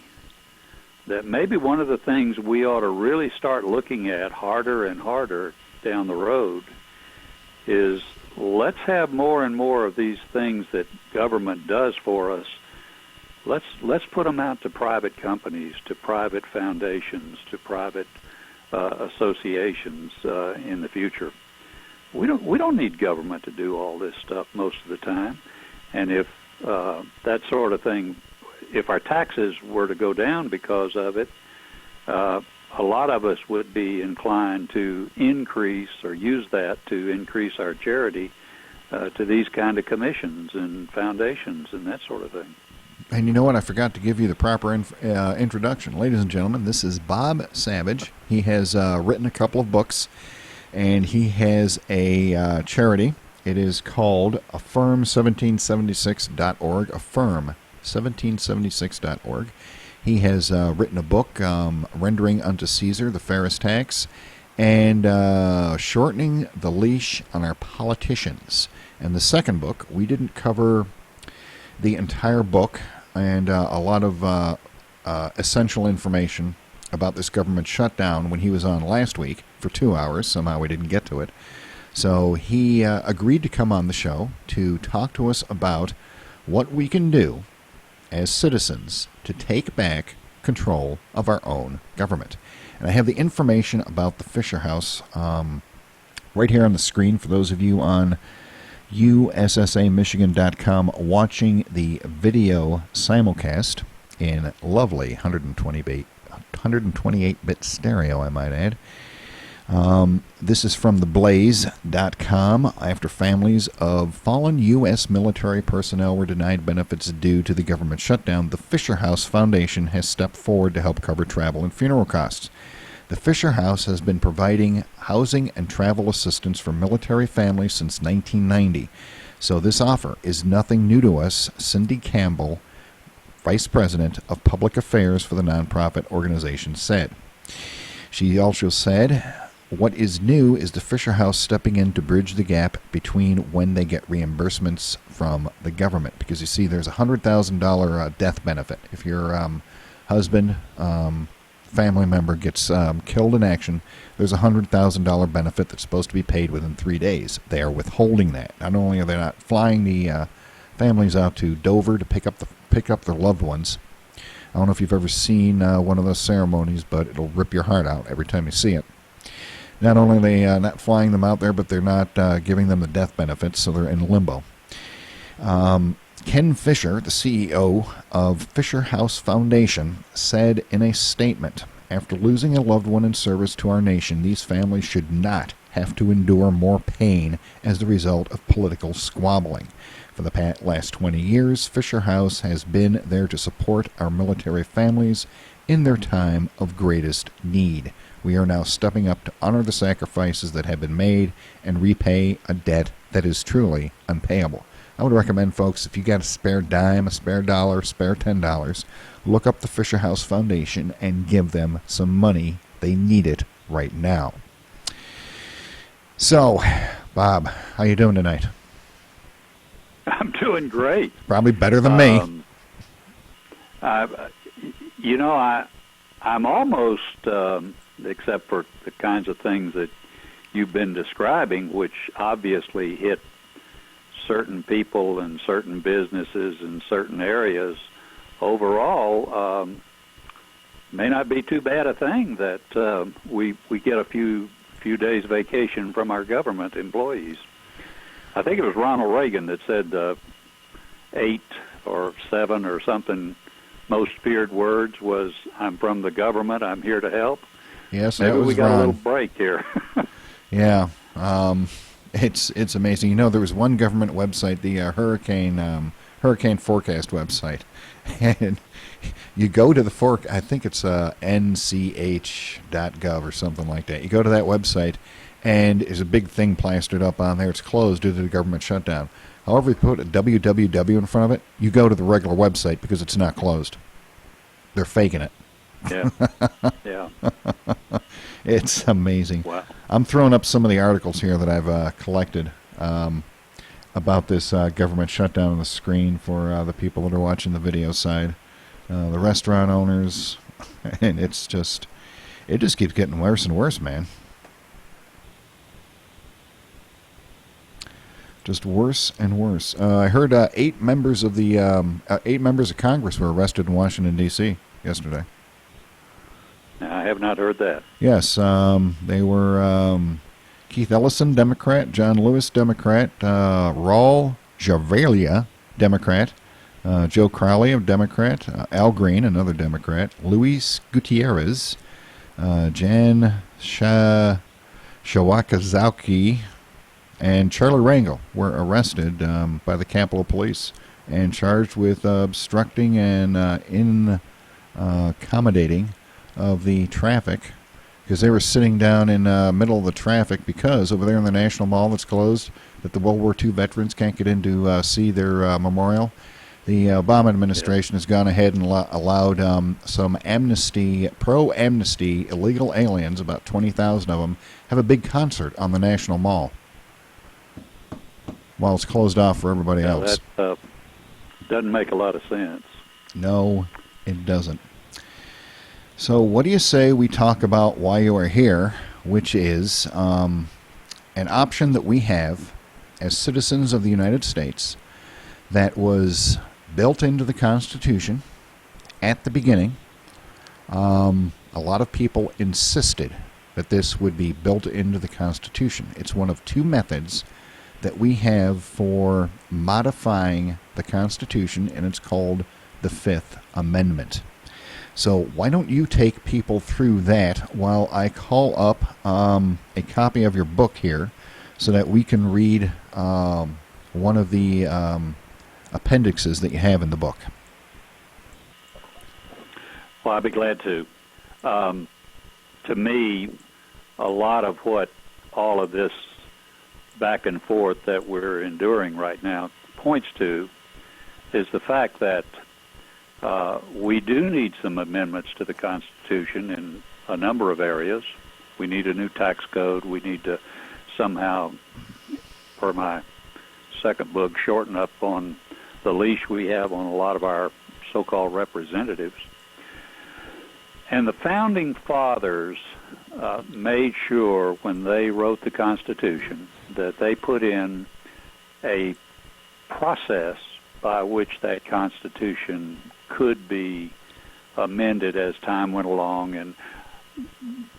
that maybe one of the things we ought to really start looking at harder and harder down the road is let's have more and more of these things that government does for us. Let's put them out to private companies, to private foundations, to private associations in the future. We don't need government to do all this stuff most of the time, and if that sort of thing, if our taxes were to go down because of it, a lot of us would be inclined to increase or use that to increase our charity to these kind of commissions and foundations and that sort of thing. And you know what? I forgot to give you the proper introduction. Ladies and gentlemen, this is Bob Savage. He has written a couple of books, and he has a charity. It is called Affirm1776.org, Affirm1776.org. He has written a book, Rendering Unto Caesar the Fairest Tax, and Shortening the Leash on Our Politicians. And the second book, we didn't cover the entire book and a lot of essential information about this government shutdown when he was on last week for 2 hours. Somehow we didn't get to it. So he agreed to come on the show to talk to us about what we can do as citizens to take back control of our own government. And I have the information about the Fisher House right here on the screen for those of you on USSAMichigan.com watching the video simulcast in lovely 128-bit stereo, I might add. This is from theblaze.com. After families of fallen U.S. military personnel were denied benefits due to the government shutdown, the Fisher House Foundation has stepped forward to help cover travel and funeral costs. The Fisher House has been providing housing and travel assistance for military families since 1990. So this offer is nothing new to us, Cindy Campbell, Vice President of Public Affairs for the nonprofit organization, said. She also said, what is new is the Fisher House stepping in to bridge the gap between when they get reimbursements from the government. Because you see, there's a $100,000 death benefit. If your husband, family member gets killed in action, there's a $100,000 benefit that's supposed to be paid within 3 days. They are withholding that. Not only are they not flying the families out to Dover to pick up their loved ones. I don't know if you've ever seen one of those ceremonies, but it'll rip your heart out every time you see it. Not only are they not flying them out there, but they're not giving them the death benefits, so they're in limbo. Ken Fisher, the CEO of Fisher House Foundation, said in a statement, after losing a loved one in service to our nation, these families should not have to endure more pain as the result of political squabbling. For the last 20 years, Fisher House has been there to support our military families in their time of greatest need. We are now stepping up to honor the sacrifices that have been made and repay a debt that is truly unpayable. I would recommend, folks, if you got a spare dime, a spare dollar, spare $10, look up the Fisher House Foundation and give them some money. They need it right now. So, Bob, how you doing tonight? I'm doing great. Probably better than me. I'm almost, except for the kinds of things that you've been describing, which obviously hit certain people and certain businesses in certain areas, overall, may not be too bad a thing that we get a few days vacation from our government employees. I think it was Ronald Reagan that said 8 or 7 or something most feared words was, I'm from the government, I'm here to help. Yes, maybe that was we got Ron. a little break here. Yeah, it's amazing. You know, there was one government website, the hurricane forecast website, and you go to the I think it's nch.gov or something like that. You go to that website, and there's a big thing plastered up on there. It's closed due to the government shutdown. However, you put a www in front of it, you go to the regular website because it's not closed. They're faking it. Yeah. Yeah. It's amazing. Wow. I'm throwing up some of the articles here that I've collected about this government shutdown on the screen for the people that are watching the video side. The restaurant owners, and it just keeps getting worse and worse, man. Just worse and worse. I heard 8 members of Congress were arrested in Washington, D.C. yesterday. I have not heard that. Yes, they were Keith Ellison, Democrat; John Lewis, Democrat; Raul Javelia, Democrat; Joe Crowley, a Democrat; Al Green, another Democrat; Luis Gutierrez; Jan Shawakazaki, and Charlie Rangel were arrested by the Capitol Police and charged with obstructing and accommodating of the traffic, because they were sitting down in the middle of the traffic because over there in the National Mall that's closed, that the World War II veterans can't get in to see their memorial. The Obama administration has gone ahead and allowed some pro-amnesty illegal aliens, about 20,000 of them, have a big concert on the National Mall. while it's closed off for everybody Yeah, else. that doesn't make a lot of sense. No, it doesn't. So what do you say we talk about why you are here, which is an option that we have as citizens of the United States that was built into the Constitution at the beginning. A lot of people insisted that this would be built into the Constitution. It's one of two methods that we have for modifying the Constitution, and it's called the Fifth Amendment. So why don't you take people through that while I call up a copy of your book here so that we can read one of the appendixes that you have in the book. Well, I'd be glad to. To me, a lot of what all of this back and forth that we're enduring right now points to is the fact that we do need some amendments to the Constitution in a number of areas. We need a new tax code. We need to somehow, per my second book, shorten up on the leash we have on a lot of our so-called representatives. And the Founding Fathers made sure when they wrote the Constitution that they put in a process by which that Constitution could be amended as time went along. And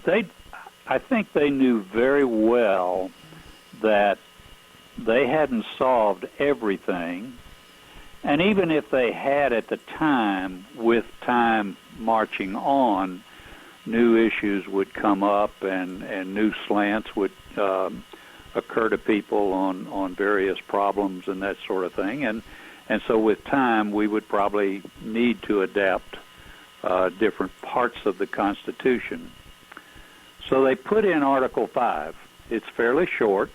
I think they knew very well that they hadn't solved everything. And even if they had at the time, with time marching on, new issues would come up and new slants would occur to people on various problems and that sort of thing. And so with time, we would probably need to adapt different parts of the Constitution. So they put in Article 5. It's fairly short,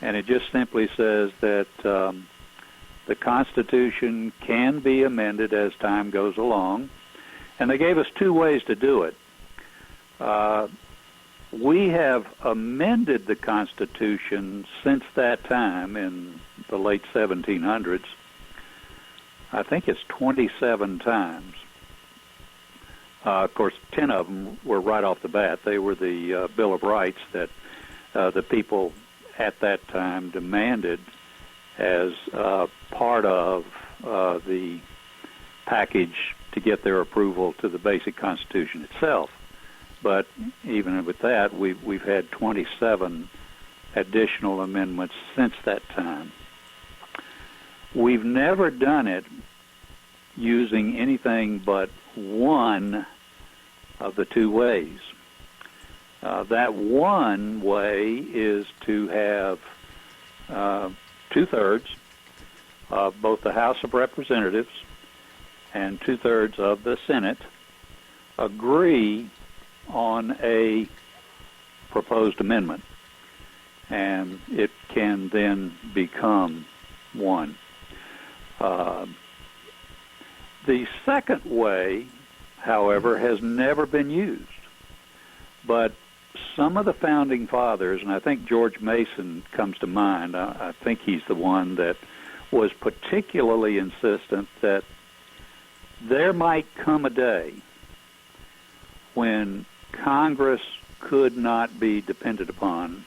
and it just simply says that the Constitution can be amended as time goes along. And they gave us two ways to do it. We have amended the Constitution since that time in the late 1700s. I think it's 27 times. Of course, 10 of them were right off the bat. They were the Bill of Rights that the people at that time demanded as part of the package to get their approval to the basic Constitution itself. But even with that, we've had 27 additional amendments since that time. We've never done it using anything but one of the two ways. That one way is to have two-thirds of both the House of Representatives and two-thirds of the Senate agree on a proposed amendment, and it can then become one. The second way, however, has never been used, but some of the Founding Fathers, and I think George Mason comes to mind, I think he's the one that was particularly insistent that there might come a day when Congress could not be depended upon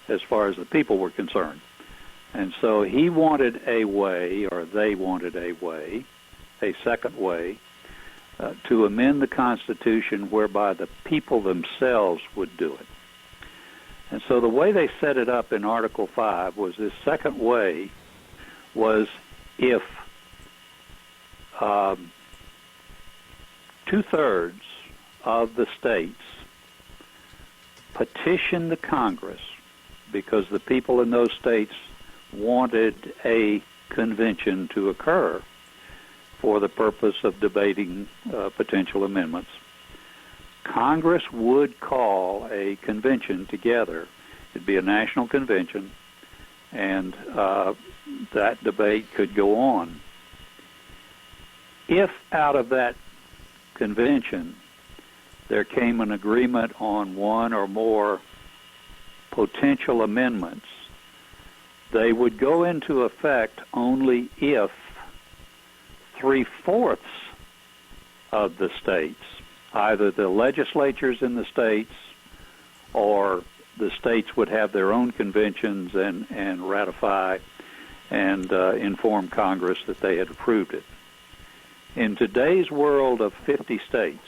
as far as the people were concerned. And so he wanted a way, or they wanted a way, a second way, to amend the Constitution whereby the people themselves would do it. And so the way they set it up in Article 5 was this second way was if two-thirds of the states petitioned the Congress because the people in those states wanted a convention to occur for the purpose of debating potential amendments, Congress would call a convention together. It'd be a national convention, and that debate could go on. If out of that convention there came an agreement on one or more potential amendments, they would go into effect only if 3/4 of the states, either the legislatures in the states or the states, would have their own conventions and ratify and inform Congress that they had approved it. In today's world of 50 states,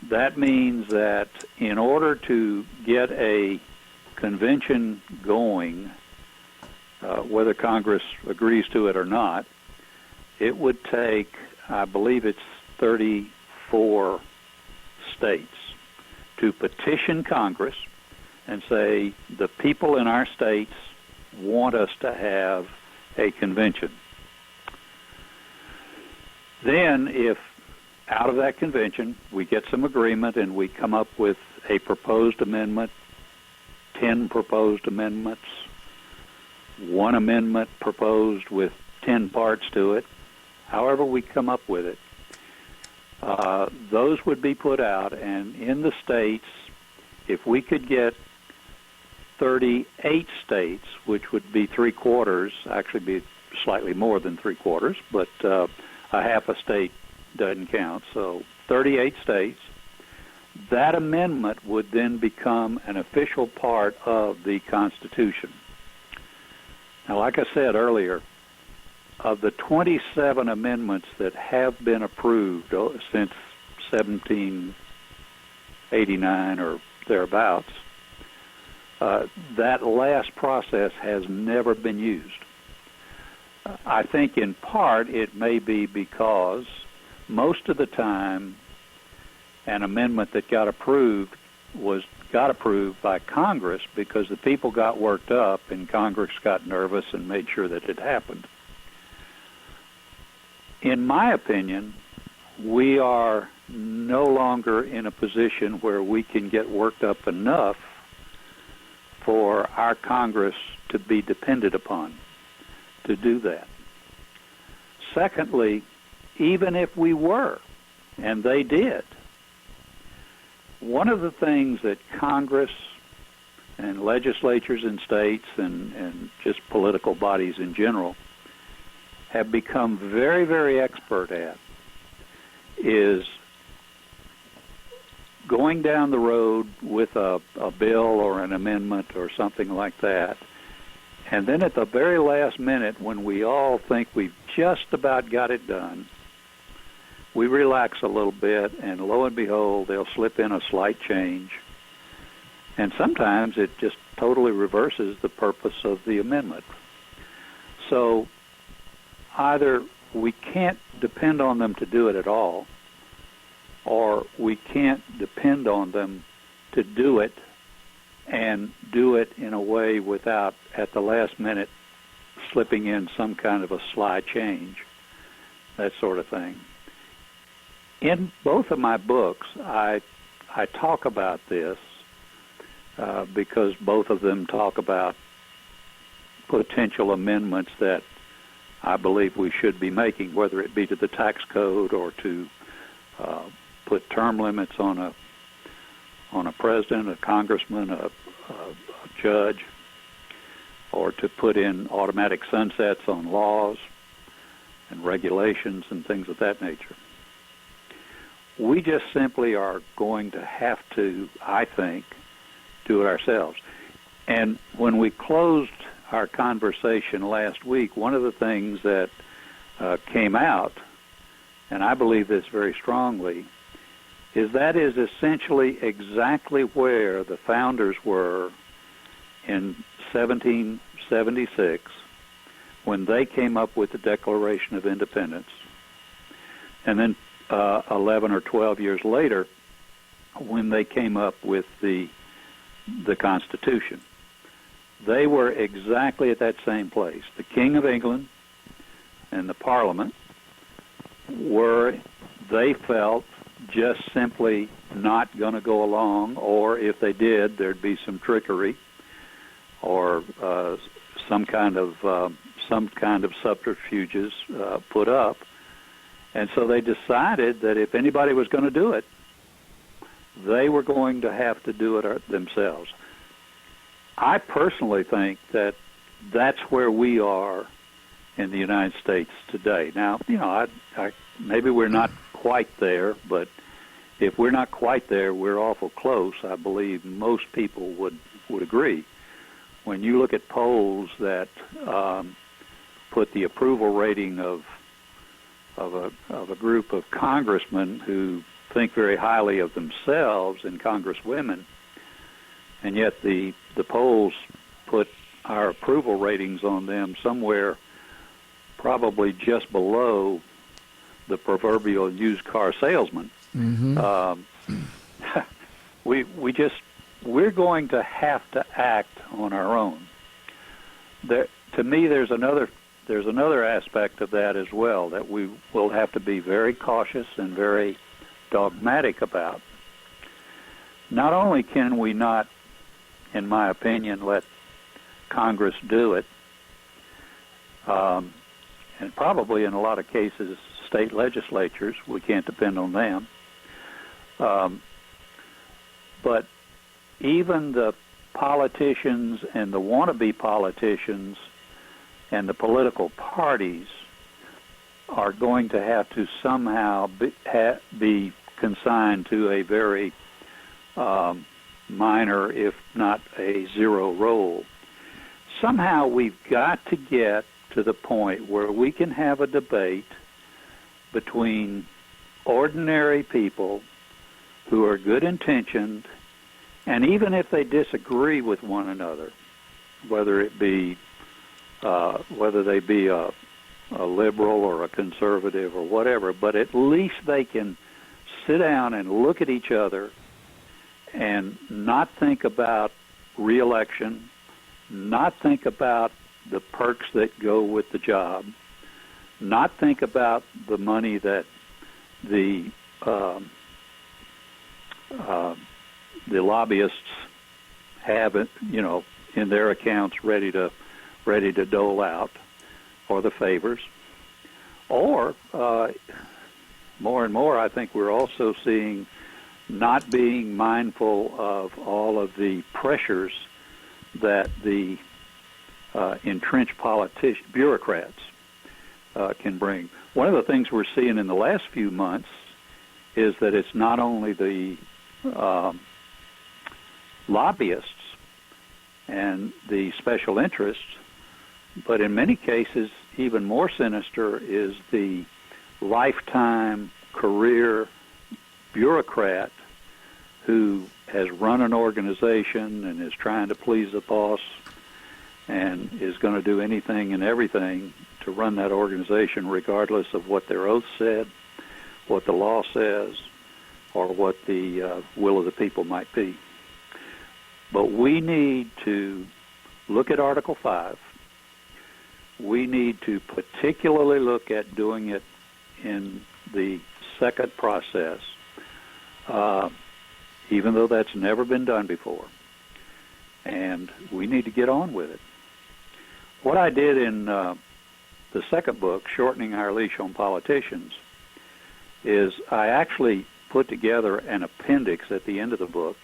that means that in order to get a convention going, whether Congress agrees to it or not, it would take, I believe it's 34 states, to petition Congress and say, the people in our states want us to have a convention. Then, if out of that convention we get some agreement and we come up with a proposed amendment, 10 proposed amendments, one amendment proposed with 10 parts to it, however we come up with it, those would be put out, and in the states, if we could get 38 states, which would be 3/4, actually be slightly more than 3/4, but a half a state doesn't count, so 38 states, that amendment would then become an official part of the Constitution. Now, like I said earlier, of the 27 amendments that have been approved since 1789 or thereabouts, that last process has never been used. I think in part it may be because most of the time an amendment that got approved by Congress because the people got worked up and Congress got nervous and made sure that it happened. In my opinion, we are no longer in a position where we can get worked up enough for our Congress to be depended upon to do that. Secondly, even if we were, and they did, one of the things that Congress and legislatures in states and just political bodies in general have become very, very expert at is going down the road with a bill or an amendment or something like that, and then at the very last minute when we all think we've just about got it done, we relax a little bit, and lo and behold, they'll slip in a slight change. And sometimes it just totally reverses the purpose of the amendment. So either we can't depend on them to do it at all, or we can't depend on them to do it and do it in a way without, at the last minute, slipping in some kind of a sly change, that sort of thing. In both of my books, I talk about this because both of them talk about potential amendments that I believe we should be making, whether it be to the tax code or to put term limits on a president, a congressman, a judge, or to put in automatic sunsets on laws and regulations and things of that nature. We just simply are going to have to, I think, do it ourselves. And when we closed our conversation last week, one of the things that came out, and I believe this very strongly, is that is essentially exactly where the founders were in 1776 when they came up with the Declaration of Independence. And then 11 or 12 years later when they came up with the Constitution. They were exactly at that same place. The King of England and the Parliament were, they felt, just simply not going to go along, or if they did, there'd be some trickery or some kind of subterfuges put up. And so they decided that if anybody was going to do it, they were going to have to do it themselves. I personally think that that's where we are in the United States today. Now, maybe we're not quite there, but if we're not quite there, we're awful close. I believe most people would agree. When you look at polls that put the approval rating of a group of congressmen who think very highly of themselves and congresswomen, and yet the polls put our approval ratings on them somewhere probably just below the proverbial used car salesman. Mm-hmm. We're going to have to act on our own. To me, there's another aspect of that as well that we will have to be very cautious and very dogmatic about. Not only can we not, in my opinion, let Congress do it, and probably in a lot of cases state legislatures, we can't depend on them, but even the politicians and the wannabe politicians and the political parties are going to have to somehow be consigned to a very minor, if not a zero role. Somehow we've got to get to the point where we can have a debate between ordinary people who are good-intentioned, and even if they disagree with one another, whether they be a liberal or a conservative or whatever, but at least they can sit down and look at each other and not think about re-election, not think about the perks that go with the job, not think about the money that the lobbyists have, in their accounts ready to dole out, or the favors. Or more and more, I think we're also seeing not being mindful of all of the pressures that the entrenched bureaucrats can bring. One of the things we're seeing in the last few months is that it's not only the lobbyists and the special interests, but in many cases, even more sinister is the lifetime career bureaucrat who has run an organization and is trying to please the boss and is going to do anything and everything to run that organization regardless of what their oath said, what the law says, or what the will of the people might be. But we need to look at Article 5. We need to particularly look at doing it in the second process, even though that's never been done before. And we need to get on with it. What I did in the second book, Shortening Our Leash on Politicians, is I actually put together an appendix at the end of the book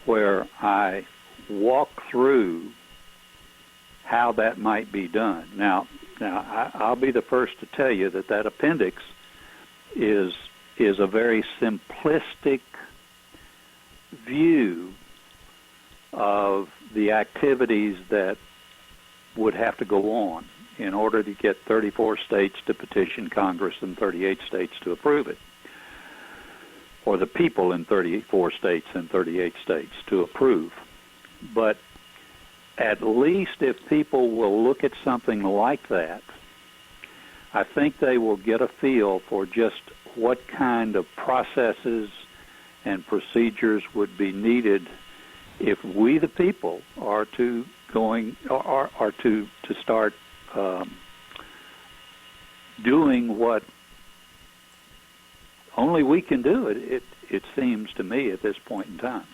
where I walk through how that might be done. Now, I'll be the first to tell you that appendix is a very simplistic view of the activities that would have to go on in order to get 34 states to petition Congress and 38 states to approve it, or the people in 34 states and 38 states to approve. But at least if people will look at something like that, I think they will get a feel for just what kind of processes and procedures would be needed if we, the people, are to start doing what only we can do. It seems to me at this point in time.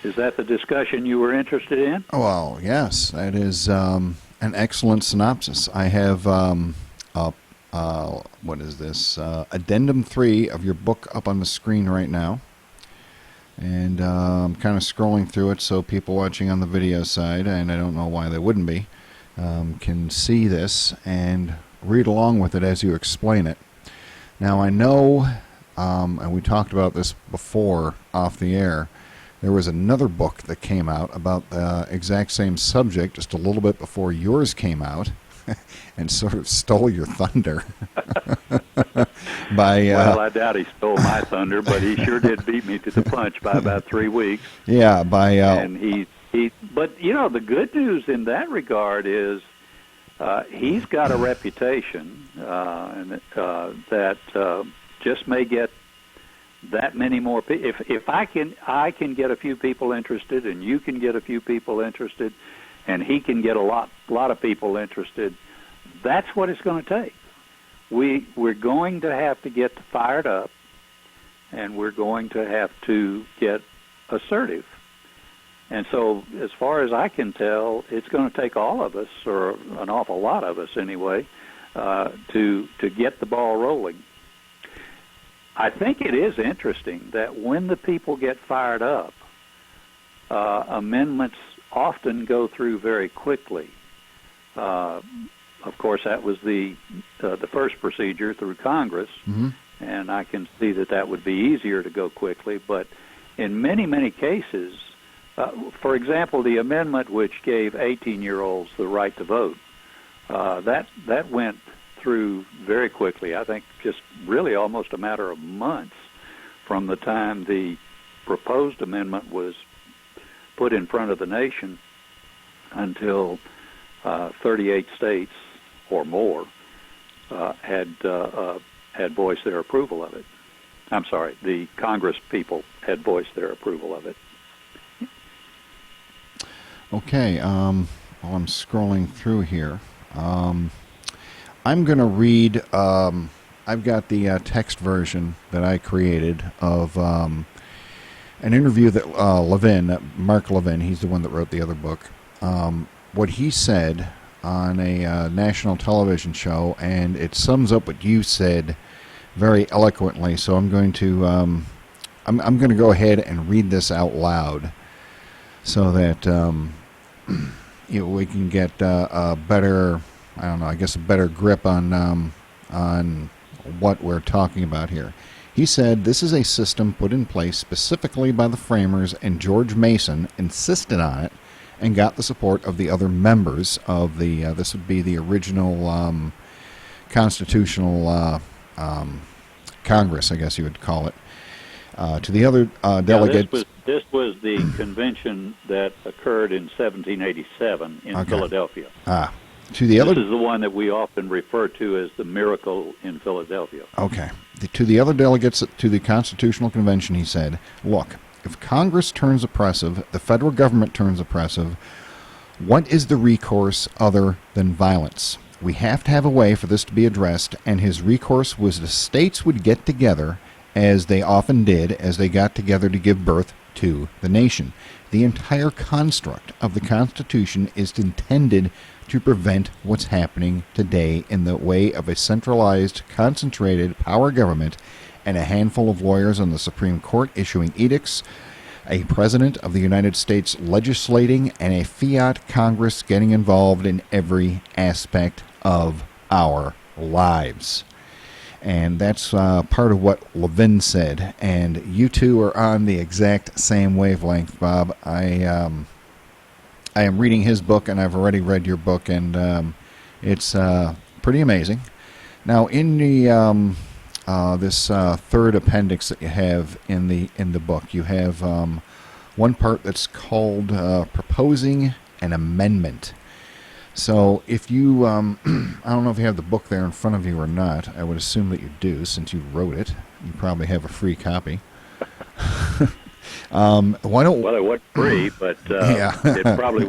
Is that the discussion you were interested in? Well, yes, that is an excellent synopsis. I have, what is this, Addendum 3 of your book up on the screen right now. And I'm kind of scrolling through it so people watching on the video side, and I don't know why they wouldn't be, can see this and read along with it as you explain it. Now, I know, and we talked about this before off the air, there was another book that came out about the exact same subject just a little bit before yours came out and sort of stole your thunder. Well, I doubt he stole my thunder, but he sure did beat me to the punch by about 3 weeks. Yeah, and but you know, the good news in that regard is he's got a reputation, and that just may get that many more people. If I can get a few people interested, and you can get a few people interested, and he can get a lot of people interested. That's what it's going to take. We're going to have to get fired up, and we're going to have to get assertive. And so, as far as I can tell, it's going to take all of us, or an awful lot of us anyway, to get the ball rolling. I think it is interesting that when the people get fired up, amendments often go through very quickly. Of course, that was the first procedure through Congress, and I can see that would be easier to go quickly. But in many, many cases, for example, the amendment which gave 18-year-olds the right to vote, that went through very quickly. I think just really almost a matter of months from the time the proposed amendment was put in front of the nation until 38 states or more had voiced their approval of it. I'm sorry, the Congress people had voiced their approval of it. Okay, while I'm scrolling through here, I'm going to read, I've got the text version that I created of an interview that Mark Levin, he's the one that wrote the other book, what he said on a national television show, and it sums up what you said very eloquently. So I'm going to I'm going to go ahead and read this out loud so that we can get a better, I don't know, I guess a better grip on what we're talking about here. He said, "This is a system put in place specifically by the framers, and George Mason insisted on it and got the support of the other members of the, this would be the original constitutional Congress, I guess you would call it. To the other delegates..." This was the convention that occurred in 1787 in Philadelphia. To the other, this is the one that we often refer to as the Miracle in Philadelphia. Okay. To the other delegates to the Constitutional Convention, he said, "Look, if Congress turns oppressive, the federal government turns oppressive, what is the recourse other than violence? We have to have a way for this to be addressed, and his recourse was the states would get together, as they often did, as they got together to give birth to the nation. The entire construct of the Constitution is intended to prevent what's happening today in the way of a centralized, concentrated power government and a handful of lawyers on the Supreme Court issuing edicts, a president of the United States legislating, and a fiat Congress getting involved in every aspect of our lives." And that's part of what Levin said. And you two are on the exact same wavelength, Bob. I am reading his book, and I've already read your book, and it's pretty amazing. Now, in the this third appendix that you have in the book, you have one part that's called proposing an amendment. So if you, I don't know if you have the book there in front of you or not. I would assume that you do, since you wrote it. You probably have a free copy. Why don't? Well, it wasn't free, but yeah. It probably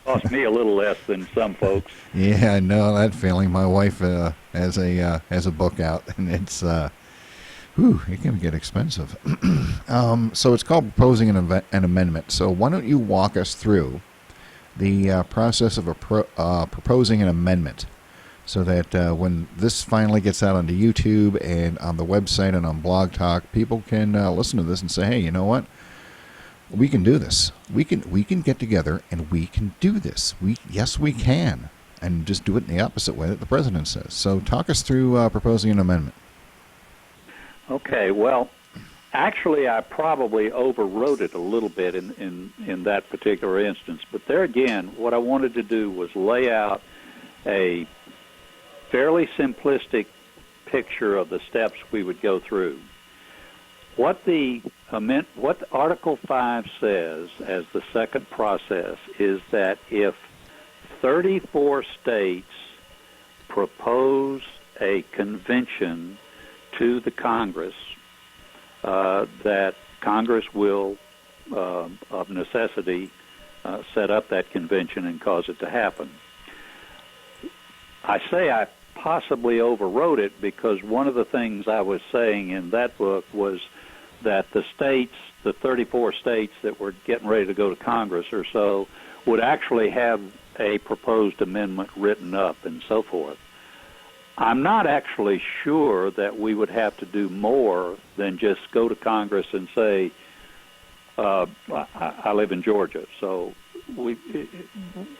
cost me a little less than some folks. Yeah, I know that feeling. My wife has a book out, and it's it can get expensive. So it's called proposing an amendment. So why don't you walk us through the process of proposing an amendment, so that when this finally gets out onto YouTube and on the website and on Blog Talk, people can listen to this and say, "Hey, you know what? We can do this. We can get together and we can do this. Yes, we can, and just do it in the opposite way that the president says. So, talk us through proposing an amendment. Okay. Well, actually, I probably overwrote it a little bit in that particular instance. But there again, what I wanted to do was lay out a fairly simplistic picture of the steps we would go through. What Article 5 says as the second process is that if 34 states propose a convention to the Congress, that Congress will, of necessity, set up that convention and cause it to happen. I say I possibly overwrote it because one of the things I was saying in that book was that the 34 states that were getting ready to go to Congress or so, would actually have a proposed amendment written up and so forth. I'm not actually sure that we would have to do more than just go to Congress and say, I live in Georgia, so we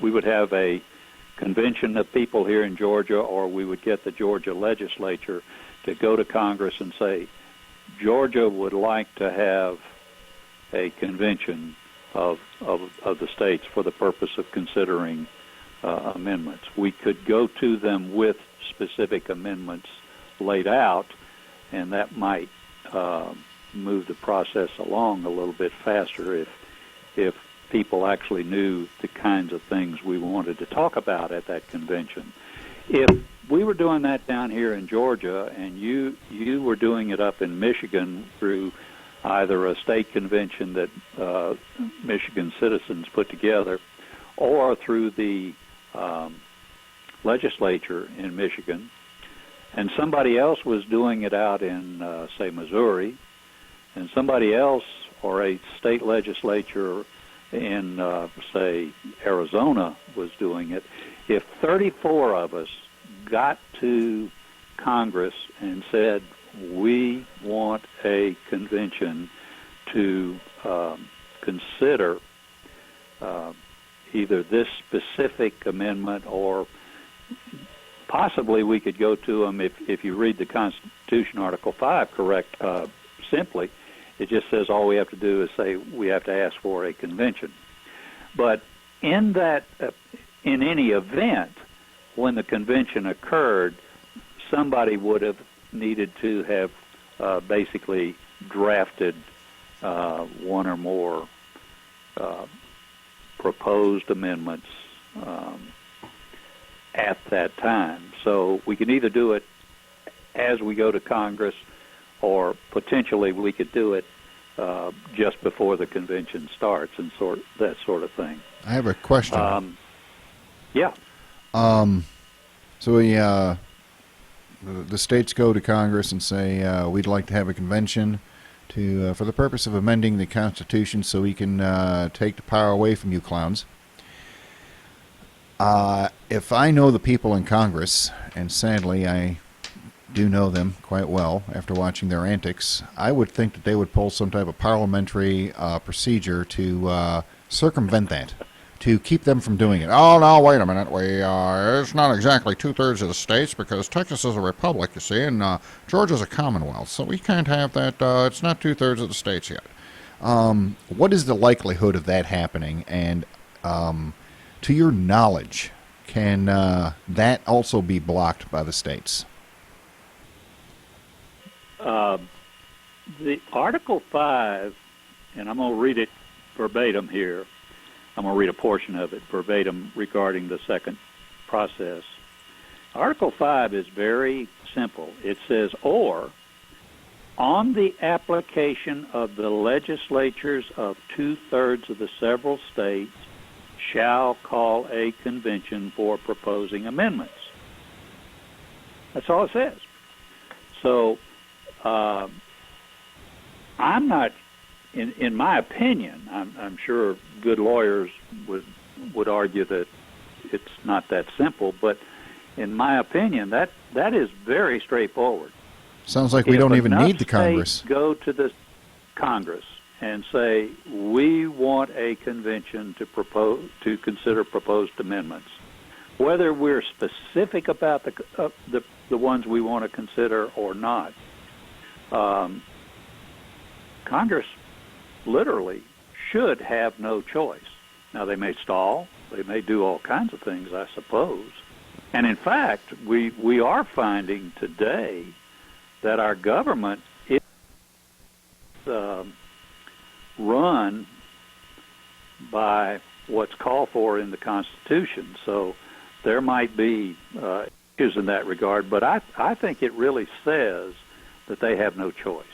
would have a convention of people here in Georgia, or we would get the Georgia legislature to go to Congress and say, Georgia would like to have a convention of the states for the purpose of considering amendments. We could go to them with specific amendments laid out, and that might move the process along a little bit faster if people actually knew the kinds of things we wanted to talk about at that convention. If we were doing that down here in Georgia and you were doing it up in Michigan through either a state convention that Michigan citizens put together or through the legislature in Michigan, and somebody else was doing it out in, say, Missouri, and somebody else or a state legislature in, say, Arizona was doing it, if 34 of us got to Congress and said, we want a convention to consider either this specific amendment, or possibly we could go to them, if you read the Constitution, Article 5, correct, simply, it just says all we have to do is say we have to ask for a convention. But in that, in any event, when the convention occurred, somebody would have needed to have basically drafted one or more proposed amendments at that time. So we can either do it as we go to Congress, or potentially we could do it just before the convention starts, and that sort of thing. I have a question. Yeah. So the states go to Congress and say, we'd like to have a convention to for the purpose of amending the Constitution so we can take the power away from you clowns. If I know the people in Congress, and sadly I do know them quite well after watching their antics, I would think that they would pull some type of parliamentary procedure to circumvent that, to keep them from doing it. Oh, no, wait a minute. It's not exactly two-thirds of the states, because Texas is a republic, you see, and Georgia's a commonwealth, so we can't have that. It's not two-thirds of the states yet. What is the likelihood of that happening? And to your knowledge, can that also be blocked by the states? The Article 5, and I'm going to read it verbatim here. I'm going to read a portion of it verbatim regarding the second process. Article 5 is very simple. It says, or, on the application of the legislatures of two-thirds of the several states, shall call a convention for proposing amendments. That's all it says. So, I'm not, in my opinion, I'm sure good lawyers would argue that it's not that simple, but in my opinion, that is very straightforward. Sounds like we don't even need the Congress. Go to the Congress and say we want a convention to consider proposed amendments. Whether we're specific about the ones we want to consider or not, Congress literally should have no choice. Now, they may stall. They may do all kinds of things, I suppose. And in fact, we are finding today that our government is run by what's called for in the Constitution. So there might be issues in that regard, but I think it really says that they have no choice.